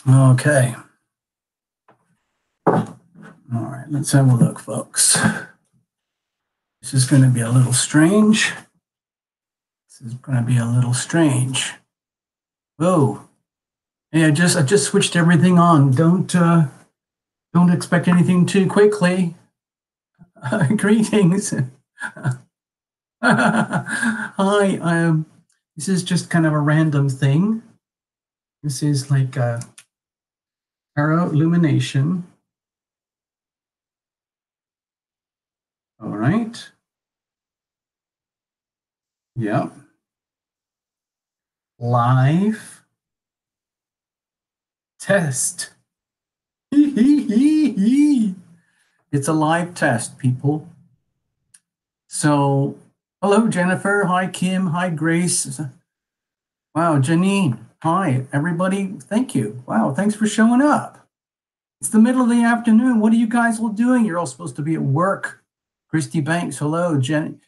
Okay. All right, let's have a look, folks. This is going to be a little strange. This is going to be a little strange. Whoa. Hey, I just switched everything on. Don't expect anything too quickly. Greetings. Hi. This is just kind of a random thing. This is like a tarot illumination. All right. Yep. Live test. It's a live test, people. So, hello, Jennifer. Hi, Kim. Hi, Grace. Wow, Janine. Hi, everybody. Thank you. Wow, thanks for showing up. It's the middle of the afternoon. What are you guys all doing? You're all supposed to be at work. Christy Banks, hello. Jane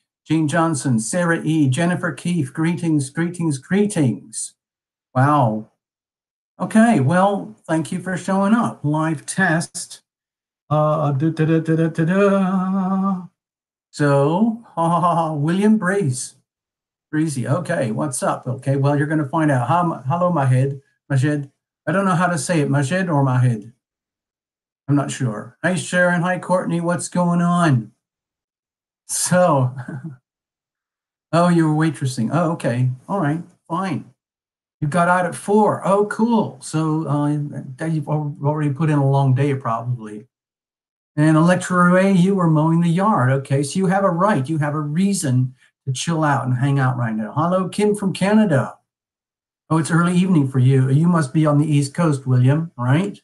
Johnson, Sarah E., Jennifer Keefe, greetings, greetings, greetings. Wow. Okay, well, thank you for showing up. Live test. So, William Breeze. Breezy, okay, what's up? Okay, well, you're going to find out. Hello, Majed. I don't know how to say it, Majed or Majed. I'm not sure. Hi, Sharon. Hi, Courtney. What's going on? So, oh, you were waitressing. Oh, okay. All right, fine. You got out at 4. Oh, cool. So you've already put in a long day, probably. And Electra Ray, you were mowing the yard. Okay, so you have a right. You have a reason to chill out and hang out right now. Hello, Kim from Canada. Oh, it's early evening for you. You must be on the East Coast, William, right?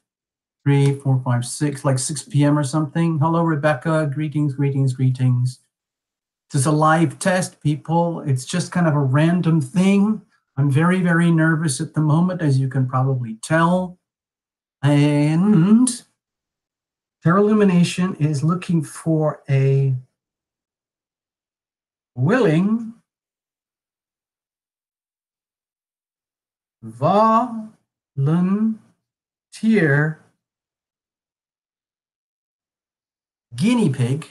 3, 4, 5, 6, like 6 p.m. or something. Hello, Rebecca. Greetings, greetings, greetings. This is a live test, people. It's just kind of a random thing. I'm very, very nervous at the moment, as you can probably tell. And Tarot Illumination is looking for a willing volunteer guinea pig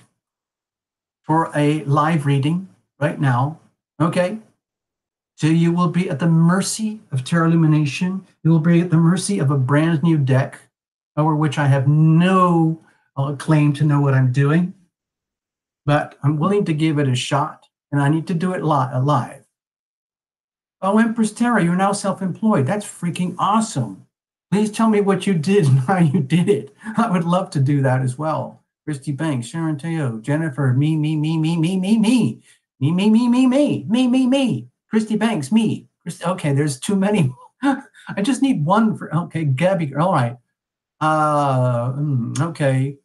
for a live reading right now. Okay. So you will be at the mercy of Tarot Illumination. You will be at the mercy of a brand new deck over which I have no claim to know what I'm doing. But I'm willing to give it a shot, and I need to do it live. Oh, Empress Terra, you're now self-employed. That's freaking awesome. Please tell me what you did and how you did it. I would love to do that as well. Christy Banks, Sharon Teo, Jennifer, me. Christy Banks, me. Okay, there's too many. I just need one for, okay, Gabby, all right. Okay.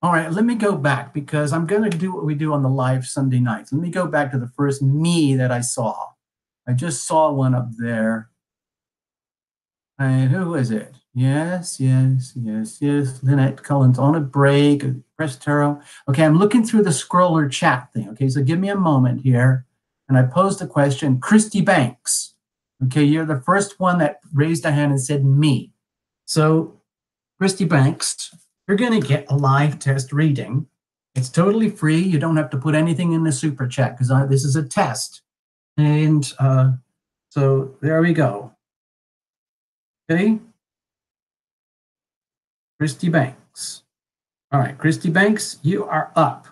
All right, let me go back because I'm going to do what we do on the live Sunday nights. Let me go back to the first me that I saw. I just saw one up there. And who is it? Yes. Lynette Cullen's on a break. Press Tarot. Okay, I'm looking through the scroller chat thing. Okay, so give me a moment here. And I posed the question, Christy Banks. Okay, you're the first one that raised a hand and said me. So, Christy Banks, you're going to get a live test reading. It's totally free. You don't have to put anything in the super chat because this is a test. And so there we go. Okay. Christy Banks. All right, Christy Banks, you are up.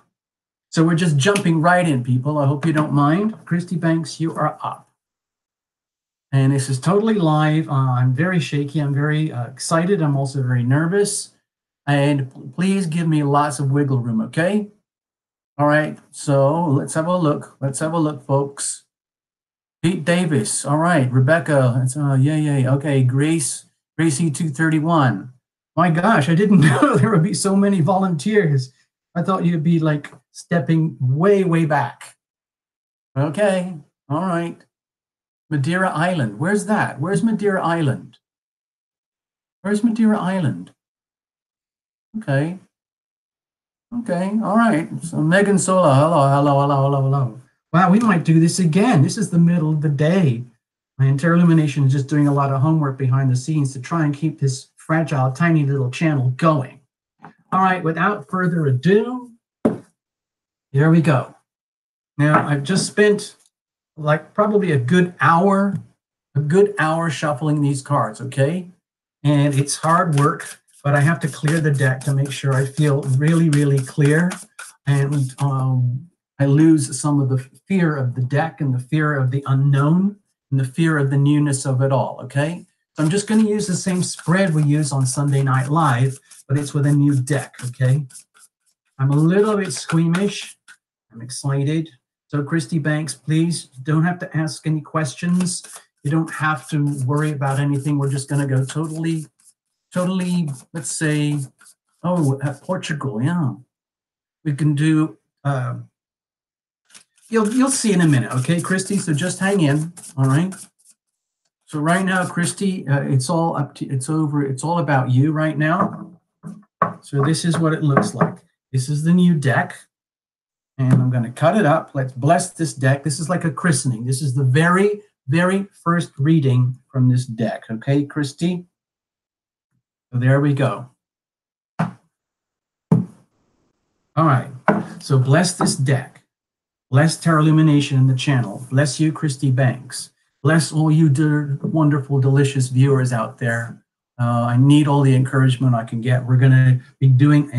So we're just jumping right in, people. I hope you don't mind. Christy Banks, you are up. And this is totally live. I'm very shaky. I'm very excited. I'm also very nervous. And please give me lots of wiggle room, okay? All right, so let's have a look. Let's have a look, folks. Pete Davis. All right, Rebecca. That's yay. Okay, Gracie 231. My gosh, I didn't know there would be so many volunteers. I thought you'd be like stepping way back. Okay, all right. Madeira Island. Where's that? Where's Madeira Island? Where's Madeira Island? Okay. Okay, all right. So Megan Sola, hello. Wow, we might do this again. This is the middle of the day. My Illumination is just doing a lot of homework behind the scenes to try and keep this fragile, tiny little channel going. All right, without further ado, here we go. Now, I've just spent like probably a good hour shuffling these cards, okay? And it's hard work, but I have to clear the deck to make sure I feel really, really clear. And I lose some of the fear of the deck and the fear of the unknown and the fear of the newness of it all, okay? So I'm just going to use the same spread we use on Sunday Night Live, but it's with a new deck, okay? I'm a little bit squeamish. I'm excited. So Christy Banks, please don't have to ask any questions. You don't have to worry about anything. We're just going to go totally, let's say, Portugal, yeah. We can do, you'll see in a minute, okay, Christy? So just hang in, all right? So right now, Christy, it's all about you right now. So this is what it looks like. This is the new deck. And I'm going to cut it up. Let's bless this deck. This is like a christening. This is the very, very first reading from this deck. Okay, Christy? So there we go. All right. So bless this deck. Bless Tarot Illumination in the channel. Bless you, Christy Banks. Bless all you wonderful, delicious viewers out there. I need all the encouragement I can get. We're going to be doing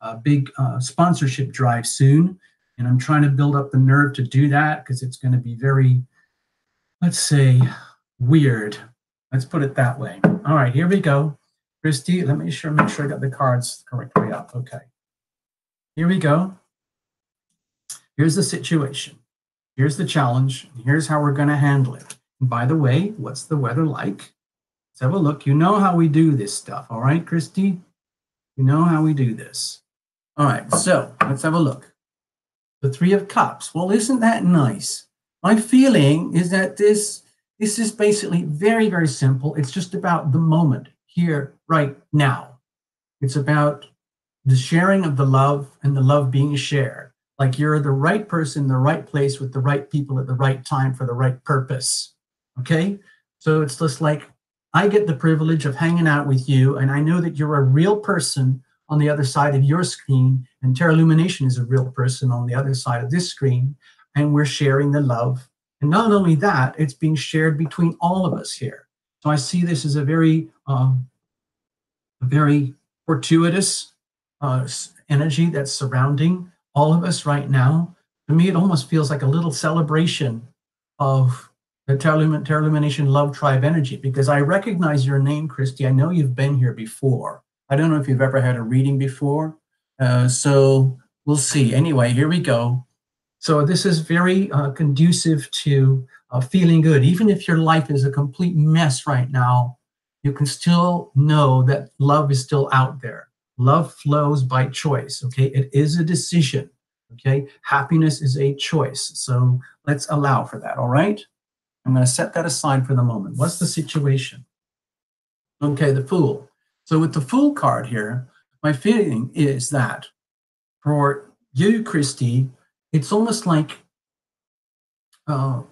a big sponsorship drive soon. And I'm trying to build up the nerve to do that because it's going to be very, let's say, weird. Let's put it that way. All right, here we go. Christy, let me make sure I got the cards the correct way up. Okay. Here we go. Here's the situation. Here's the challenge. Here's how we're going to handle it. And by the way, what's the weather like? Let's have a look. You know how we do this stuff. All right, Christy? You know how we do this. All right, so let's have a look. The Three of Cups. Well, isn't that nice? My feeling is that this is basically very, very simple. It's just about the moment here, right now. It's about the sharing of the love and the love being shared. Like you're the right person, the right place with the right people at the right time for the right purpose. Okay? So it's just like I get the privilege of hanging out with you, and I know that you're a real person on the other side of your screen, and Tarot Illumination is a real person on the other side of this screen, and we're sharing the love. And not only that, it's being shared between all of us here. So I see this as a very fortuitous energy that's surrounding all of us right now. To me, it almost feels like a little celebration of the Tarot Illumination Love Tribe energy, because I recognize your name, Christy. I know you've been here before. I don't know if you've ever had a reading before. So we'll see. Anyway, here we go. So this is very conducive to feeling good. Even if your life is a complete mess right now, you can still know that love is still out there. Love flows by choice, okay? It is a decision, okay? Happiness is a choice. So let's allow for that, all right? I'm going to set that aside for the moment. What's the situation? Okay, the Fool. So with the Fool card here, my feeling is that for you, Christy, it's almost like part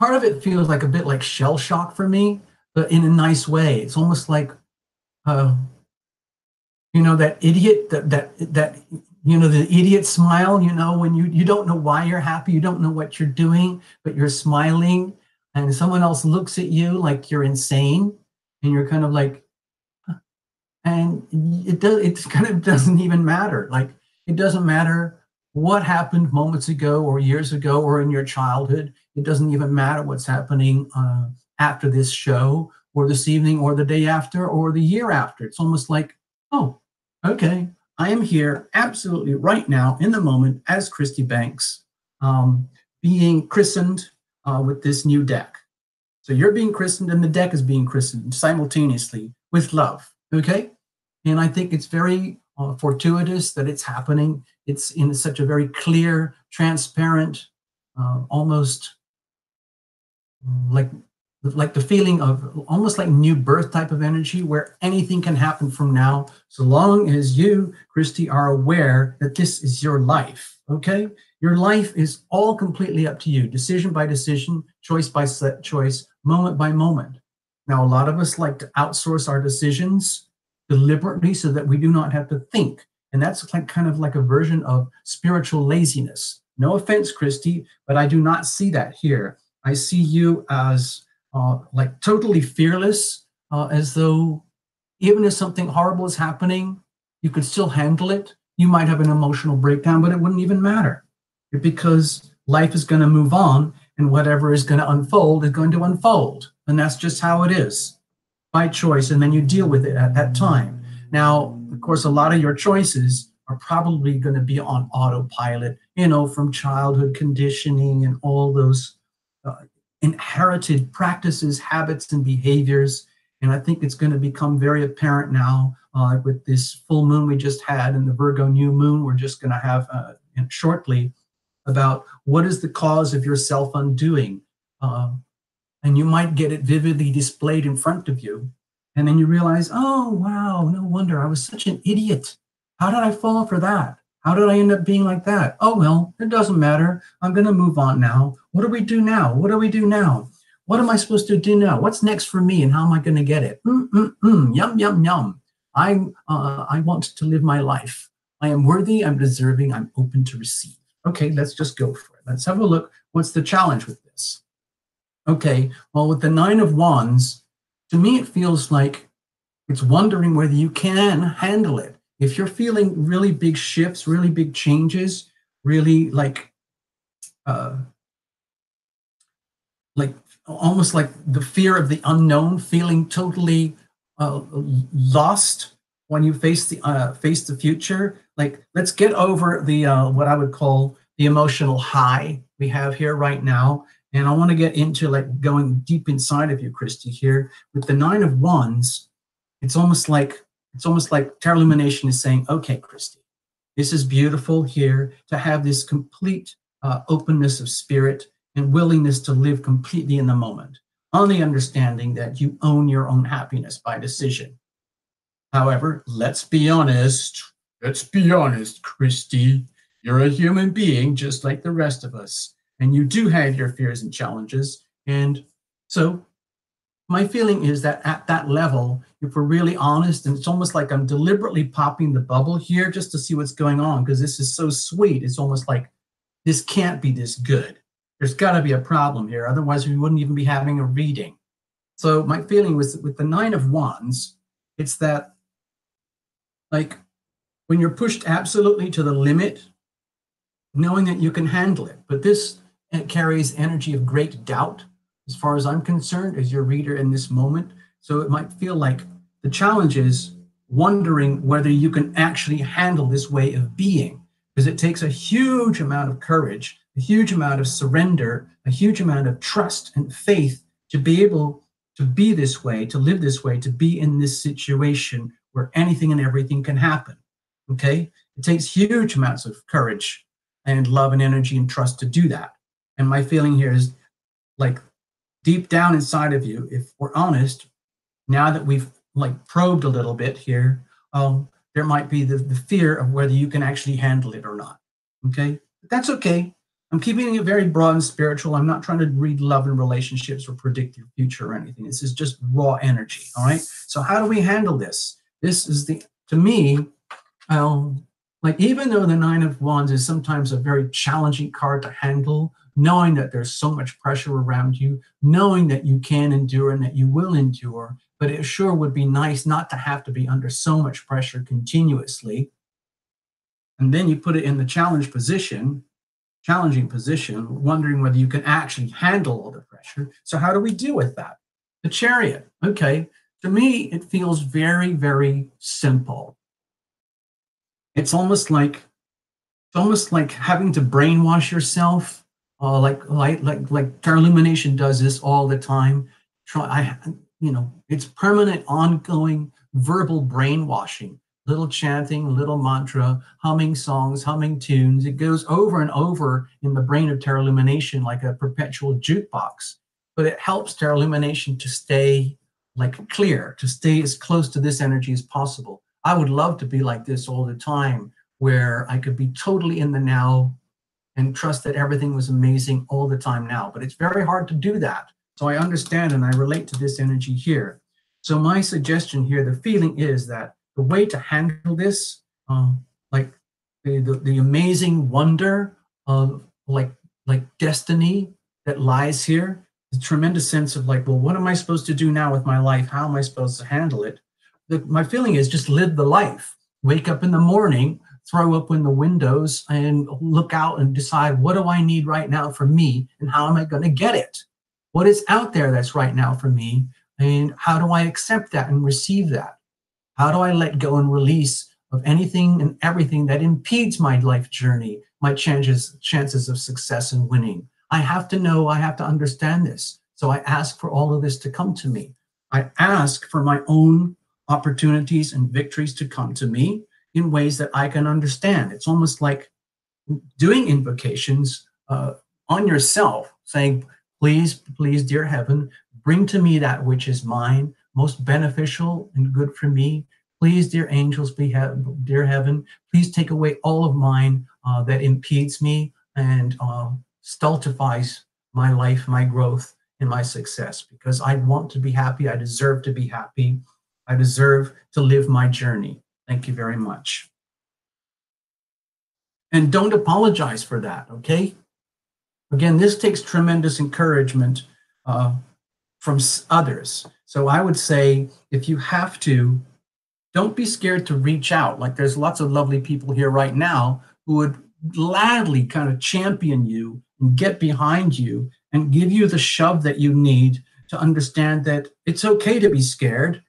of it feels like a bit like shell shock for me, but in a nice way. It's almost like, that idiot, that the idiot smile, when you don't know why you're happy, you don't know what you're doing, but you're smiling, and someone else looks at you like you're insane, and you're kind of like, and it kind of doesn't even matter. Like, it doesn't matter what happened moments ago or years ago or in your childhood. It doesn't even matter what's happening after this show or this evening or the day after or the year after. It's almost like, oh, okay, I am here absolutely right now in the moment as Christy Banks, being christened with this new deck. So you're being christened and the deck is being christened simultaneously with love. Okay, and I think it's very fortuitous that it's happening. It's in such a very clear, transparent, almost like the feeling of almost like new birth type of energy, where anything can happen from now, so long as you, Christy, are aware that this is your life. Okay, Your life is all completely up to you, decision by decision, choice by choice, moment by moment. Now, a lot of us like to outsource our decisions deliberately so that we do not have to think. And that's like kind of like a version of spiritual laziness. No offense, Christy, but I do not see that here. I see you as like totally fearless, as though even if something horrible is happening, you could still handle it. You might have an emotional breakdown, but it wouldn't even matter because life is going to move on and whatever is going to unfold is going to unfold. And that's just how it is by choice. And then you deal with it at that time. Now, of course, a lot of your choices are probably going to be on autopilot, you know, from childhood conditioning and all those inherited practices, habits, and behaviors. And I think it's going to become very apparent now with this full moon we just had and the Virgo new moon we're just going to have shortly about what is the cause of your self-undoing. And you might get it vividly displayed in front of you. And then you realize, oh, wow, no wonder I was such an idiot. How did I fall for that? How did I end up being like that? Oh, well, it doesn't matter. I'm going to move on now. What do we do now? What do we do now? What am I supposed to do now? What's next for me and how am I going to get it? Yum, yum, yum. I want to live my life. I am worthy, I'm deserving, I'm open to receive. Okay, let's just go for it. Let's have a look. What's the challenge with this? Okay, well, with the 9 of Wands, to me, it feels like it's wondering whether you can handle it. If you're feeling really big shifts, really big changes, really like almost like the fear of the unknown, feeling totally lost when you face the future. Like, let's get over the what I would call the emotional high we have here right now. And I want to get into like going deep inside of you, Christy, here with the 9 of Wands. It's almost like Tarot Lumination is saying, okay, Christy, this is beautiful here to have this complete openness of spirit and willingness to live completely in the moment, on the understanding that you own your own happiness by decision. However, let's be honest, Christy, you're a human being just like the rest of us, and you do have your fears and challenges. And so my feeling is that at that level, if we're really honest, and it's almost like I'm deliberately popping the bubble here just to see what's going on, because this is so sweet. It's almost like this can't be this good. There's got to be a problem here. Otherwise, we wouldn't even be having a reading. So my feeling was that with the 9 of Wands, it's that like when you're pushed absolutely to the limit, knowing that you can handle it. But this carries energy of great doubt, as far as I'm concerned, as your reader in this moment. So it might feel like the challenge is wondering whether you can actually handle this way of being, because it takes a huge amount of courage, a huge amount of surrender, a huge amount of trust and faith to be able to be this way, to live this way, to be in this situation where anything and everything can happen. Okay? It takes huge amounts of courage and love and energy and trust to do that. And my feeling here is like deep down inside of you, if we're honest, now that we've like probed a little bit here, there might be the fear of whether you can actually handle it or not. Okay? But that's okay. I'm keeping it very broad and spiritual. I'm not trying to read love and relationships or predict your future or anything. This is just raw energy. All right. So how do we handle this? This is to me, like even though the 9 of Wands is sometimes a very challenging card to handle, knowing that there's so much pressure around you, knowing that you can endure and that you will endure, but it sure would be nice not to have to be under so much pressure continuously. And then you put it in the challenging position, wondering whether you can actually handle all the pressure. So how do we deal with that? The Chariot. Okay. To me, it feels very, very simple. It's almost like having to brainwash yourself, like Tarot Lumination does this all the time. It's permanent, ongoing verbal brainwashing. Little chanting, little mantra, humming songs, humming tunes. It goes over and over in the brain of Tarot Lumination like a perpetual jukebox. But it helps Tarot Lumination to stay like clear, to stay as close to this energy as possible. I would love to be like this all the time, where I could be totally in the now, and trust that everything was amazing all the time now. But it's very hard to do that. So I understand and I relate to this energy here. So my suggestion here, the feeling is that the way to handle this, like the amazing wonder of like destiny that lies here, the tremendous sense of like, well, what am I supposed to do now with my life? How am I supposed to handle it? My feeling is just live the life. Wake up in the morning, throw open the windows and look out and decide, what do I need right now for me and how am I going to get it? What is out there that's right now for me and how do I accept that and receive that? How do I let go and release of anything and everything that impedes my life journey, my chances of success and winning? I have to know, I have to understand this. So I ask for all of this to come to me. I ask for my own opportunities and victories to come to me in ways that I can understand. It's almost like doing invocations on yourself, saying, please, please, dear heaven, bring to me that which is mine, most beneficial and good for me. Please, dear angels, dear heaven, please take away all of mine that impedes me and stultifies my life, my growth, and my success, because I want to be happy. I deserve to be happy. I deserve to live my journey. Thank you very much. And don't apologize for that, okay? Again, this takes tremendous encouragement from others. So I would say, if you have to, don't be scared to reach out. Like there's lots of lovely people here right now who would gladly kind of champion you and get behind you and give you the shove that you need to understand that it's okay to be scared.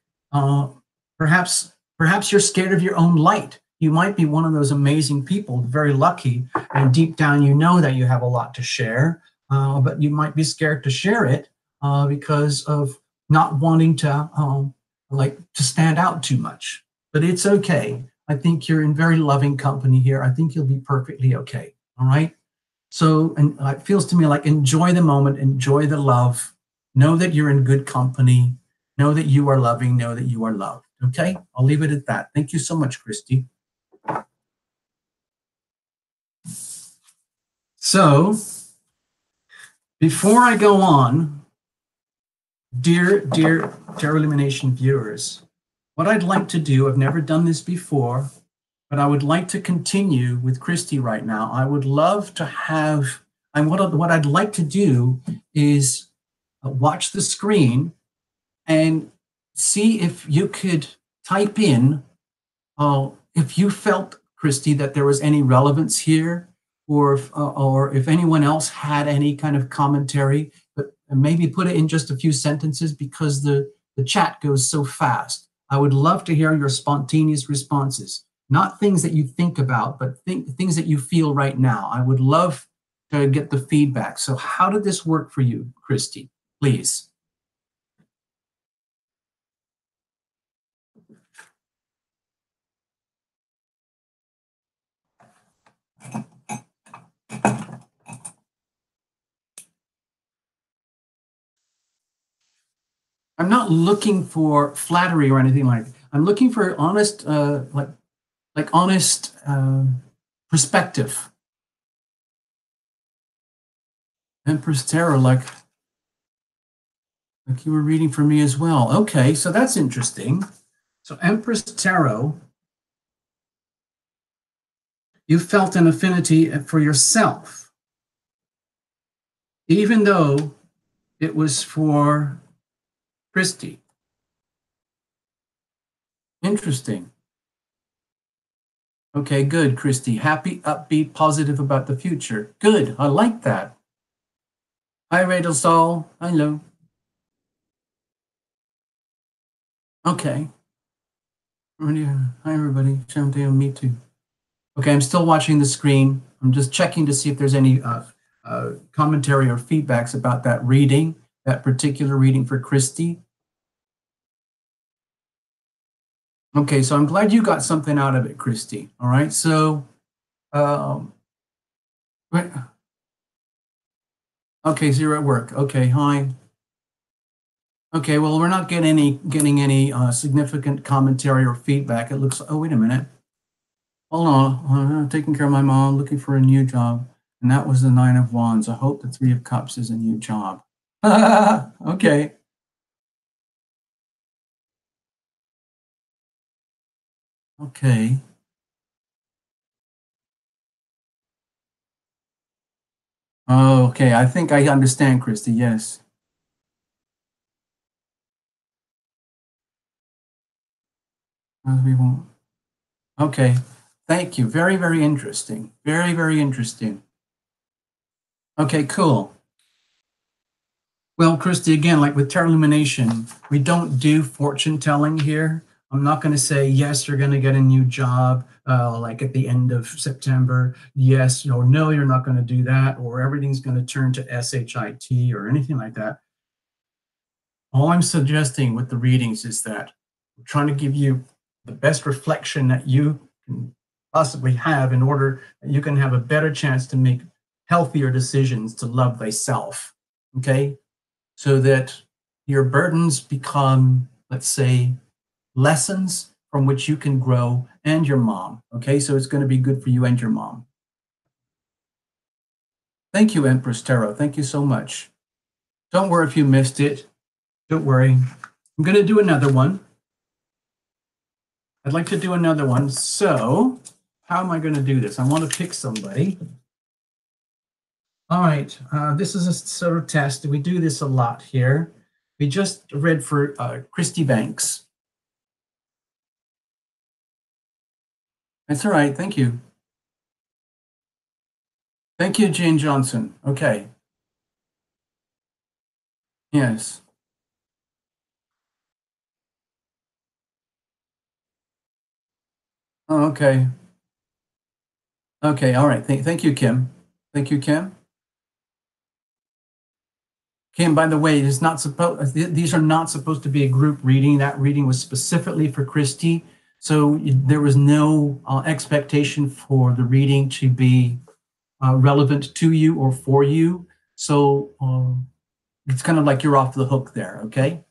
Perhaps you're scared of your own light. You might be one of those amazing people, very lucky, and deep down you know that you have a lot to share, but you might be scared to share it because of not wanting to stand out too much. But it's okay. I think you're in very loving company here. I think you'll be perfectly okay. All right. So, and it feels to me like enjoy the moment, enjoy the love, know that you're in good company, know that you are loving, know that you are loved. Okay. I'll leave it at that. Thank you so much, Christy. So, before I go on, dear Tarot Illumination viewers, what I'd like to do, I've never done this before, but I would like to continue with Christy right now. I would love to have, and what I'd like to do is watch the screen and see if you could type in, if you felt, Christy, that there was any relevance here, or if anyone else had any kind of commentary, but maybe put it in just a few sentences because the chat goes so fast. I would love to hear your spontaneous responses, not things that you think about, but things that you feel right now. I would love to get the feedback. So how did this work for you, Christy? Please. I'm not looking for flattery or anything like that. I'm looking for honest, honest perspective. Empress Tarot, like you were reading for me as well. Okay, so that's interesting. So Empress Tarot, you felt an affinity for yourself, even though it was for Christy. Interesting. Okay, good, Christy. Happy, upbeat, positive about the future. Good, I like that. Hi, Rachel Saul. Hello. Okay. Hi, everybody. Shamdeo, me too. Okay, I'm still watching the screen. I'm just checking to see if there's any commentary or feedbacks about that reading, that particular reading for Christy. Okay, so I'm glad you got something out of it, Christy. All right, so, okay, so you're at work. Okay, hi. Okay, well, we're not getting any significant commentary or feedback. It looks, oh, wait a minute. Hold on, I'm taking care of my mom, looking for a new job. And that was the Nine of Wands. I hope the Three of Cups is a new job. Okay. Okay. Oh, okay. I think I understand, Christy. Yes. As we want. Okay. Thank you. Very, very interesting. Very, very interesting. Okay, cool. Well, Christy, again, like with tarot illumination, we don't do fortune telling here. I'm not going to say, yes, you're going to get a new job, like at the end of September. Yes, or no, you're not going to do that, or everything's going to turn to SHIT or anything like that. All I'm suggesting with the readings is that I'm trying to give you the best reflection that you can possibly have in order that you can have a better chance to make healthier decisions to love thyself. Okay? So that your burdens become, let's say, lessons from which you can grow, and your mom. Okay, so it's going to be good for you and your mom. Thank you, Empress Tarot. Thank you so much. Don't worry if you missed it. Don't worry. I'm going to do another one. I'd like to do another one. So how am I going to do this? I want to pick somebody. All right, this is a sort of test. We do this a lot here. We just read for Christy Banks. That's all right, thank you. Thank you, Jane Johnson. Okay. Yes. Oh, okay. Okay, all right. Thank you, Kim. Thank you, Kim. Kim, by the way, it is not supposed. These are not supposed to be a group reading. That reading was specifically for Christy, so there was no expectation for the reading to be relevant to you or for you. So it's kind of like you're off the hook there. Okay.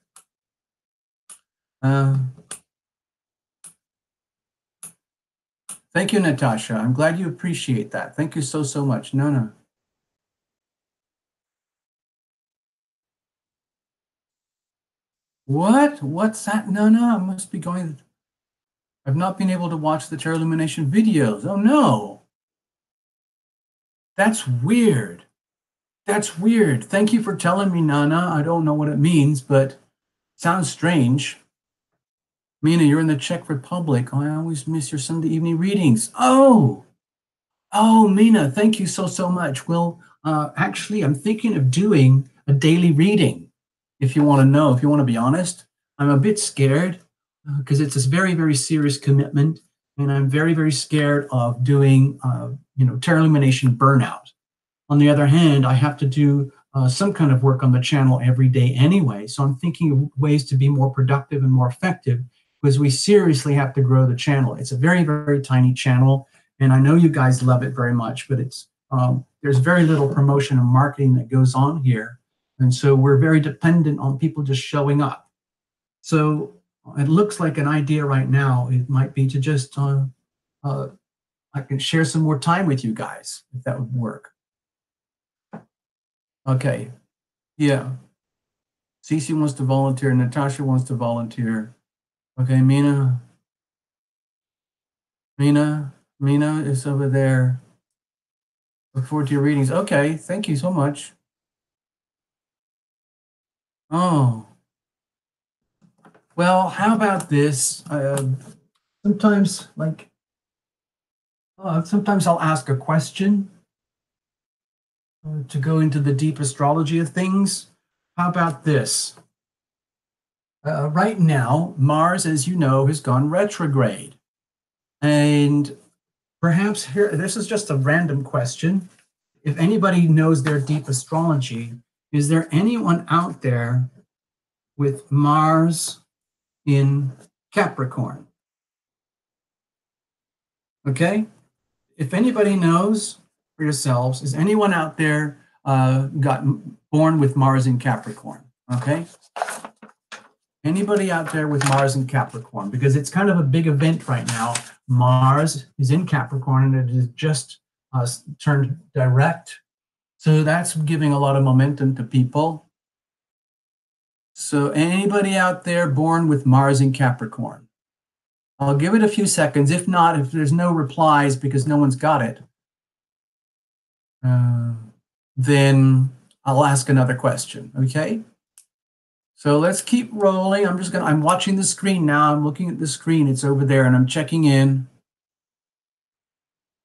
Thank you, Natasha. I'm glad you appreciate that. Thank you so much. No. What? What's that? No, I must be going. I've not been able to watch the tarot illumination videos. Oh no. That's weird. That's weird. Thank you for telling me, Nana. I don't know what it means, but it sounds strange. Mina, you're in the Czech Republic. Oh, I always miss your Sunday evening readings. Oh, Mina, thank you so much. Well, actually, I'm thinking of doing a daily reading. If you want to know, if you want to be honest, I'm a bit scared because it's a very, very serious commitment. And I'm very, very scared of doing, tarot illumination burnout. On the other hand, I have to do some kind of work on the channel every day anyway. So I'm thinking of ways to be more productive and more effective because we seriously have to grow the channel. It's a very, very tiny channel. And I know you guys love it very much, but it's there's very little promotion and marketing that goes on here. And so we're very dependent on people just showing up. So it looks like an idea right now. It might be to just, I can share some more time with you guys, if that would work. Okay, yeah. Cece wants to volunteer. Natasha wants to volunteer. Okay, Mina is over there. Look forward to your readings. Okay, thank you so much. Oh, well, how about this? Sometimes I'll ask a question to go into the deep astrology of things. How about this? Right now, Mars, as you know, has gone retrograde. And perhaps here, this is just a random question. If anybody knows their deep astrology, is there anyone out there with Mars in Capricorn? Okay? If anybody knows for yourselves, is anyone out there got born with Mars in Capricorn? Okay? Anybody out there with Mars in Capricorn? Because it's kind of a big event right now. Mars is in Capricorn, and it is just turned direct. So that's giving a lot of momentum to people. So anybody out there born with Mars in Capricorn? I'll give it a few seconds. If not, if there's no replies because no one's got it, then I'll ask another question, okay? So let's keep rolling. I'm watching the screen now. I'm looking at the screen. It's over there and I'm checking in.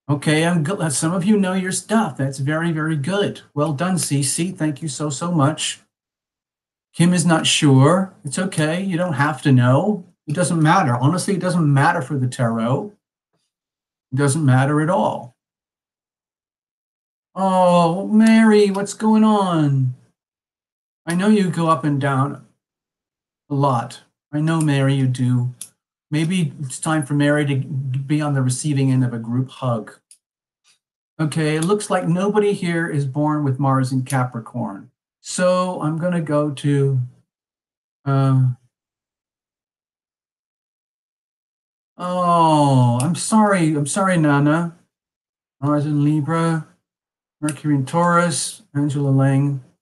Okay, I'm good. Some of you know your stuff. That's very, very good. Well done, Cece. Thank you so, so much. Kim is not sure. It's okay. You don't have to know. It doesn't matter. Honestly, it doesn't matter for the tarot. It doesn't matter at all. Oh, Mary, what's going on? I know you go up and down a lot. I know, Mary, you do. Maybe it's time for Mary to be on the receiving end of a group hug. Okay, it looks like nobody here is born with Mars in Capricorn. So I'm going to go to, oh, I'm sorry, Nana. Mars in Libra, Mercury in Taurus, Angela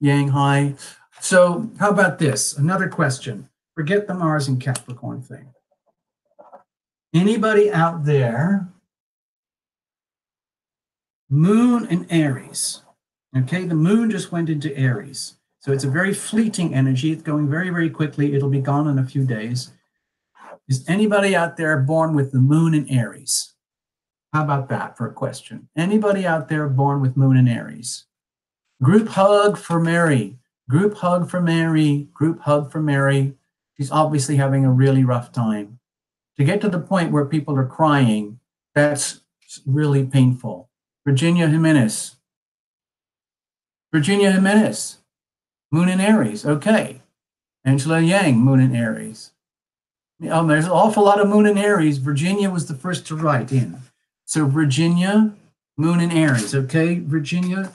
Yang, hi. So how about this? Another question. Forget the Mars in Capricorn thing. Anybody out there, Moon in Aries? Okay, the moon just went into Aries. So it's a very fleeting energy. It's going very, very quickly. It'll be gone in a few days. Is anybody out there born with the moon in Aries? How about that for a question? Anybody out there born with moon in Aries? Group hug for Mary. Group hug for Mary. Group hug for Mary. She's obviously having a really rough time. To get to the point where people are crying, that's really painful. Virginia Jimenez. Virginia Jimenez. Moon in Aries. Okay. Angela Yang, moon in Aries. There's an awful lot of moon in Aries. Virginia was the first to write in. So Virginia, moon in Aries. Okay, Virginia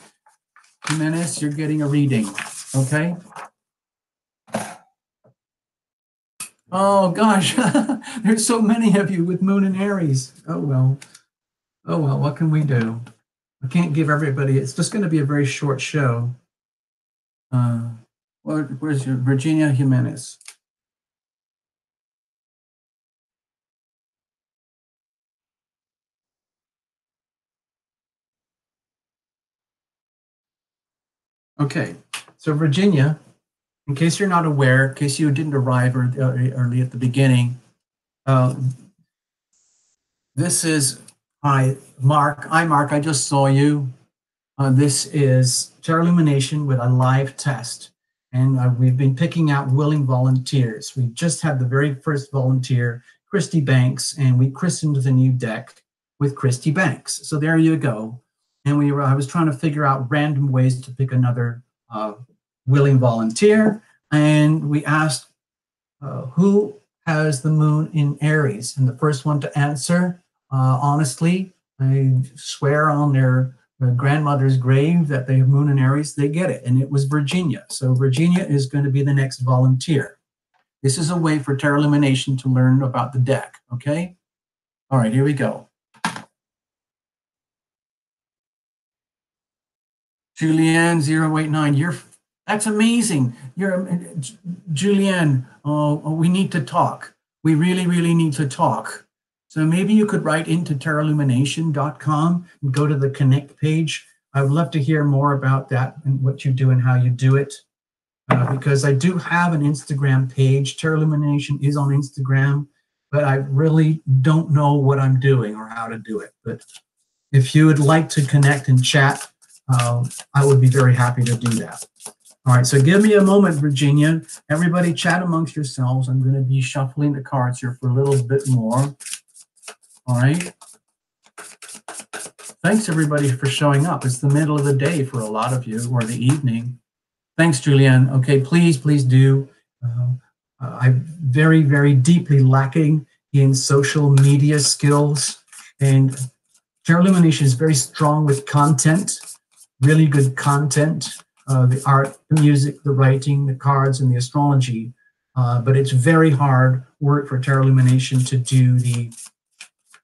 Jimenez, you're getting a reading. Okay. Oh gosh, there's so many of you with moon in Aries. Oh well, what can we do? I can't give everybody, it's just going to be a very short show. Where's your Virginia Jimenez? Okay, so Virginia, in case you're not aware, in case you didn't arrive early at the beginning, this is, hi, Mark. Hi, Mark, I just saw you. This is Tarot Lumination with a live test. And we've been picking out willing volunteers. We just had the very first volunteer, Christy Banks, and we christened the new deck with Christy Banks. So there you go. And I was trying to figure out random ways to pick another willing volunteer. And we asked who has the moon in Aries? And the first one to answer, honestly, I swear on their grandmother's grave that they have moon in Aries, they get it. And it was Virginia. So Virginia is going to be the next volunteer. This is a way for Tarot Illumination to learn about the deck, okay? All right, here we go. Julianne 089, that's amazing. Julianne, we need to talk. We really, really need to talk. So maybe you could write into tarotlumination.com and go to the connect page. I would love to hear more about that and what you do and how you do it. Because I do have an Instagram page. Tarot Illumination is on Instagram, but I really don't know what I'm doing or how to do it. But if you would like to connect and chat, I would be very happy to do that. All right, so give me a moment, Virginia. Everybody chat amongst yourselves. I'm going to be shuffling the cards here for a little bit more. All right. Thanks, everybody, for showing up. It's the middle of the day for a lot of you, or the evening. Thanks, Julianne. Okay, please do. I'm very, very deeply lacking in social media skills. And Tarot Illumination is very strong with content, really good content, the art, the music, the writing, the cards, and the astrology. But it's very hard work for Tarot Illumination to do the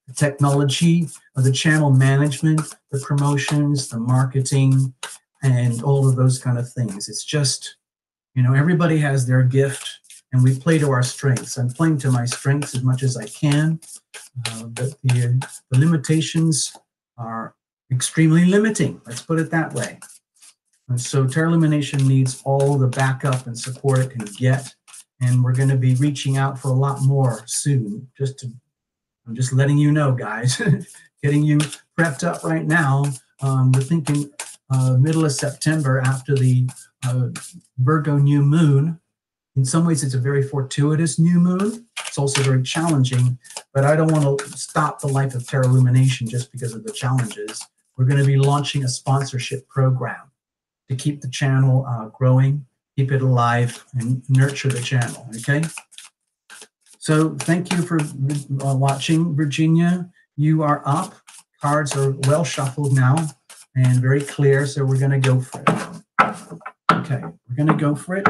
the technology, the channel management, the promotions, the marketing, and all of those kind of things. It's just, everybody has their gift, and we play to our strengths. I'm playing to my strengths as much as I can, but the limitations are extremely limiting. Let's put it that way. And so Terra Lumination needs all the backup and support it can get, and we're going to be reaching out for a lot more soon. I'm just letting you know, guys, getting you prepped up right now. We're thinking middle of September after the Virgo new moon. In some ways, it's a very fortuitous new moon. It's also very challenging, but I don't want to stop the life of Terra Lumination just because of the challenges. We're going to be launching a sponsorship program to keep the channel growing, keep it alive, and nurture the channel, okay? So thank you for watching, Virginia. You are up. Cards are well shuffled now and very clear, so we're going to go for it. Okay, we're going to go for it.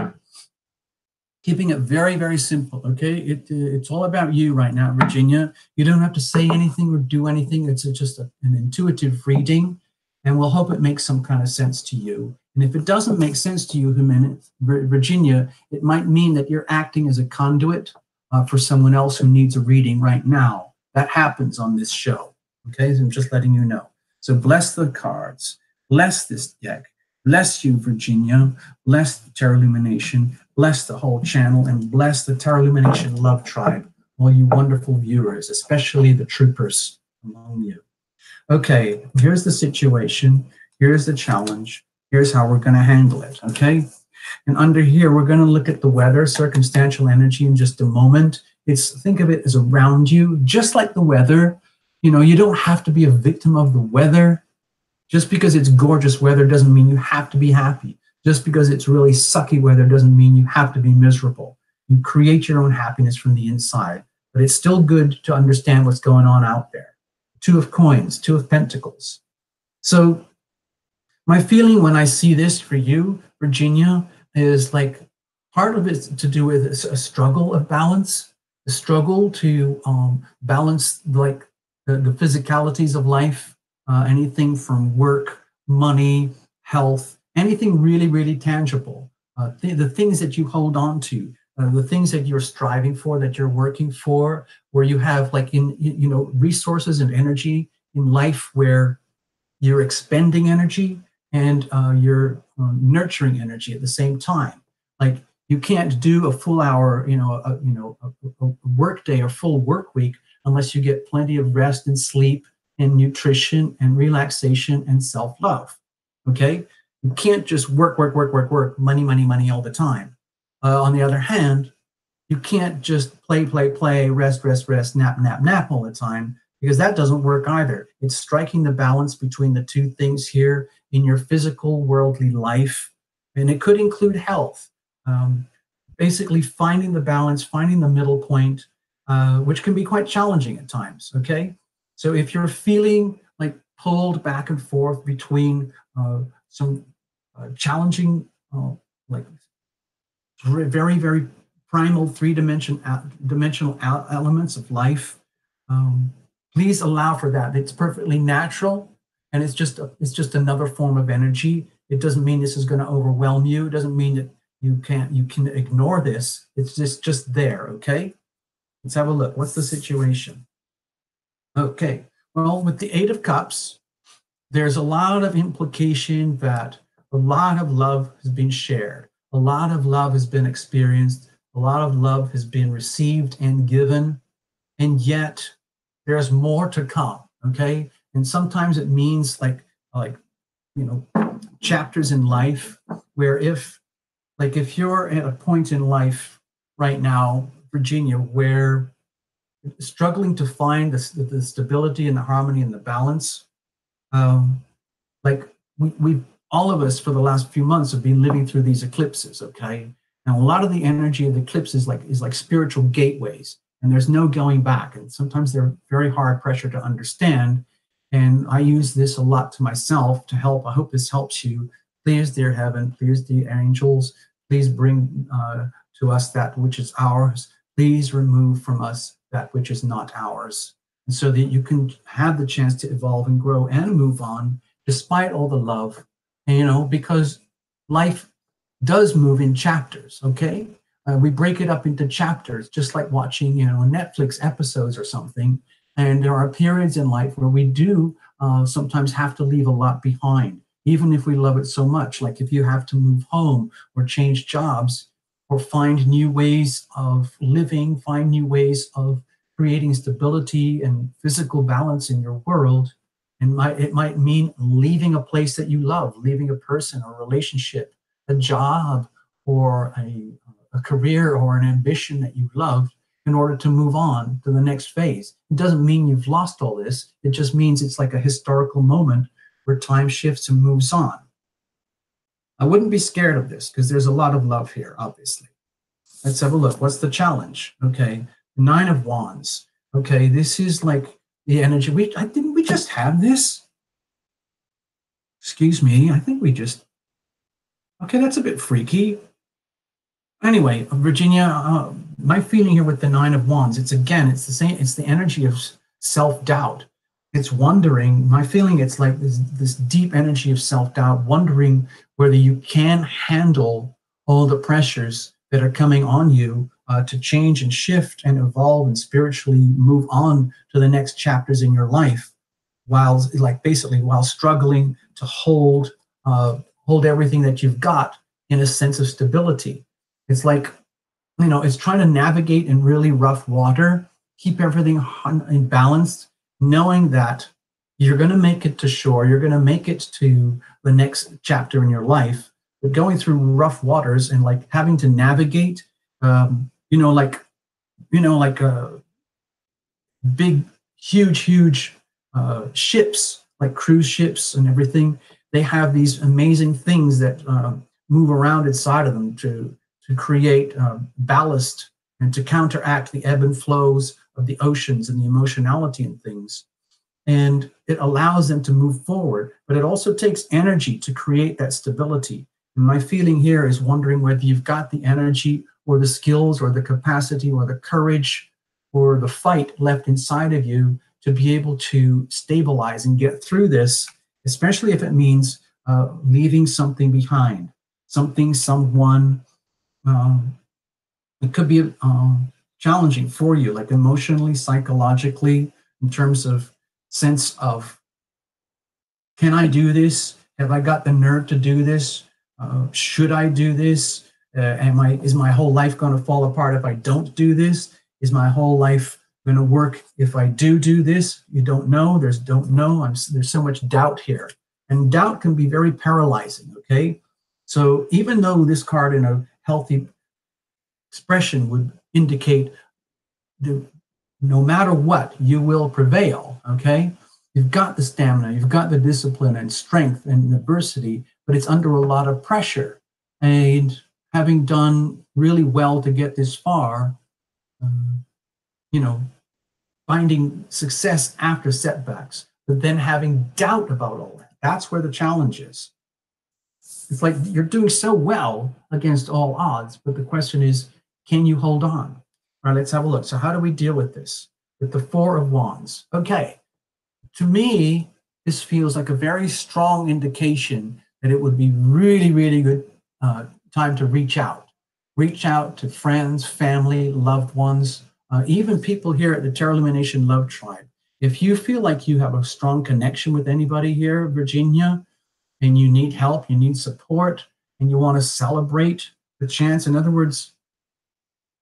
Keeping it very, very simple, okay? It's all about you right now, Virginia. You don't have to say anything or do anything. It's just an intuitive reading, and we'll hope it makes some kind of sense to you. And if it doesn't make sense to you, Jimenez, Virginia, it might mean that you're acting as a conduit for someone else who needs a reading right now. That happens on this show, okay? So I'm just letting you know. So bless the cards, bless this deck, bless you, Virginia, bless the Terra Lumination, bless the whole channel, and bless the Terra Lumination Love Tribe, all you wonderful viewers, especially the troopers among you. Okay, here's the situation, here's the challenge, here's how we're going to handle it, okay? And under here, we're going to look at the weather, circumstantial energy in just a moment. Think of it as around you, just like the weather. You don't have to be a victim of the weather. Just because it's gorgeous weather doesn't mean you have to be happy. Just because it's really sucky weather doesn't mean you have to be miserable. You create your own happiness from the inside, but it's still good to understand what's going on out there. Two of coins, two of pentacles. So my feeling when I see this for you, Virginia, is like part of it's to do with a struggle of balance, a struggle to balance like the physicalities of life, anything from work, money, health, anything really, really tangible. The things that you hold on to, the things that you're striving for, that you're working for, where you have like resources and energy in life where you're expending energy and you're nurturing energy at the same time. Like you can't do a full hour, a work day or full work week unless you get plenty of rest and sleep and nutrition and relaxation and self-love, okay? You can't just work, money, money, money all the time. On the other hand, you can't just play, rest, nap all the time, because that doesn't work either. It's striking the balance between the two things here in your physical, worldly life, and it could include health. Basically finding the balance, finding the middle point, which can be quite challenging at times, okay? So if you're feeling like pulled back and forth between some challenging, like very, very primal three-dimensional elements of life, please allow for that. It's perfectly natural, and it's just another form of energy. It doesn't mean this is going to overwhelm you. It doesn't mean that you can ignore this. It's just there, okay? Let's have a look. What's the situation? Okay, well, with the Eight of Cups, there's a lot of implication that a lot of love has been shared. A lot of love has been experienced. A lot of love has been received and given. And yet there's more to come, okay? And sometimes it means like chapters in life where if you're at a point in life right now, Virginia, where struggling to find the stability and the harmony and the balance, we all of us for the last few months have been living through these eclipses, okay? Now a lot of the energy of the eclipses is like spiritual gateways, and there's no going back, and sometimes they're very hard pressure to understand, and I use this a lot to myself to help. I hope this helps you. Please, dear heaven, please, dear angels, please bring to us that which is ours. Please remove from us that which is not ours. and so that you can have the chance to evolve and grow and move on despite all the love. And because life does move in chapters. Okay, we break it up into chapters, just like watching Netflix episodes or something. And there are periods in life where we do sometimes have to leave a lot behind, even if we love it so much. Like if you have to move home or change jobs or find new ways of living, find new ways of creating stability and physical balance in your world. And it might mean leaving a place that you love, leaving a person or relationship, a job, or a career or an ambition that you love in order to move on to the next phase. It doesn't mean you've lost all this. It just means it's like a historical moment where time shifts and moves on. I wouldn't be scared of this because there's a lot of love here, obviously. Let's have a look. What's the challenge? Okay, the Nine of Wands. Okay, this is like the energy. Didn't we just have this? Excuse me. I think we just. Okay, that's a bit freaky. Anyway, Virginia, my feeling here with the Nine of Wands, it's the same. It's the energy of self-doubt. It's wondering. My feeling, it's like this deep energy of self-doubt, wondering whether you can handle all the pressures that are coming on you to change and shift and evolve and spiritually move on to the next chapters in your life, while struggling to hold everything that you've got in a sense of stability. It's like, it's trying to navigate in really rough water, keep everything in balance, knowing that you're going to make it to shore, you're going to make it to the next chapter in your life, but going through rough waters and like having to navigate, big, huge ships, like cruise ships and everything. They have these amazing things that move around inside of them to create ballast and to counteract the ebb and flows of the oceans and the emotionality and things. And it allows them to move forward, but it also takes energy to create that stability. And my feeling here is wondering whether you've got the energy or the skills or the capacity or the courage or the fight left inside of you to be able to stabilize and get through this, especially if it means leaving something behind, someone. It could be challenging for you, like emotionally, psychologically, in terms of sense of, can I do this? Have I got the nerve to do this? Should I do this? Is my whole life going to fall apart if I don't do this? Is my whole life going to work if I do this? You don't know. There's so much doubt here. And doubt can be very paralyzing, okay? So even though this card in a healthy expression would indicate no matter what, you will prevail, okay? You've got the stamina, you've got the discipline and strength and adversity, but it's under a lot of pressure. And having done really well to get this far, finding success after setbacks, but then having doubt about all that, that's where the challenge is. It's like you're doing so well against all odds, but the question is, can you hold on? All right, let's have a look. So how do we deal with this? With the Four of Wands. Okay, to me, this feels like a very strong indication that it would be really, really good time to reach out. Reach out to friends, family, loved ones, even people here at the Tarot Lumination Love Tribe. If you feel like you have a strong connection with anybody here, Virginia, and you need help, you need support, and you want to celebrate the chance. In other words,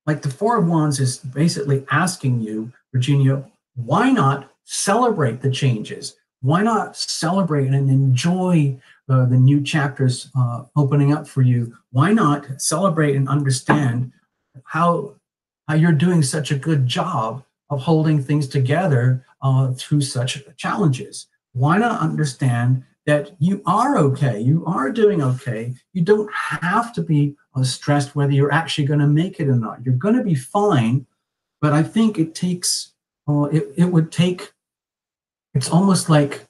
like the Four of Wands is basically asking you, Virginia, why not celebrate the changes? Why not celebrate and enjoy the new chapters opening up for you? Why not celebrate and understand how you're doing such a good job of holding things together through such challenges? Why not understand that you are okay, you are doing okay. You don't have to be stressed whether you're actually going to make it or not. You're going to be fine, but I think it takes, it's almost like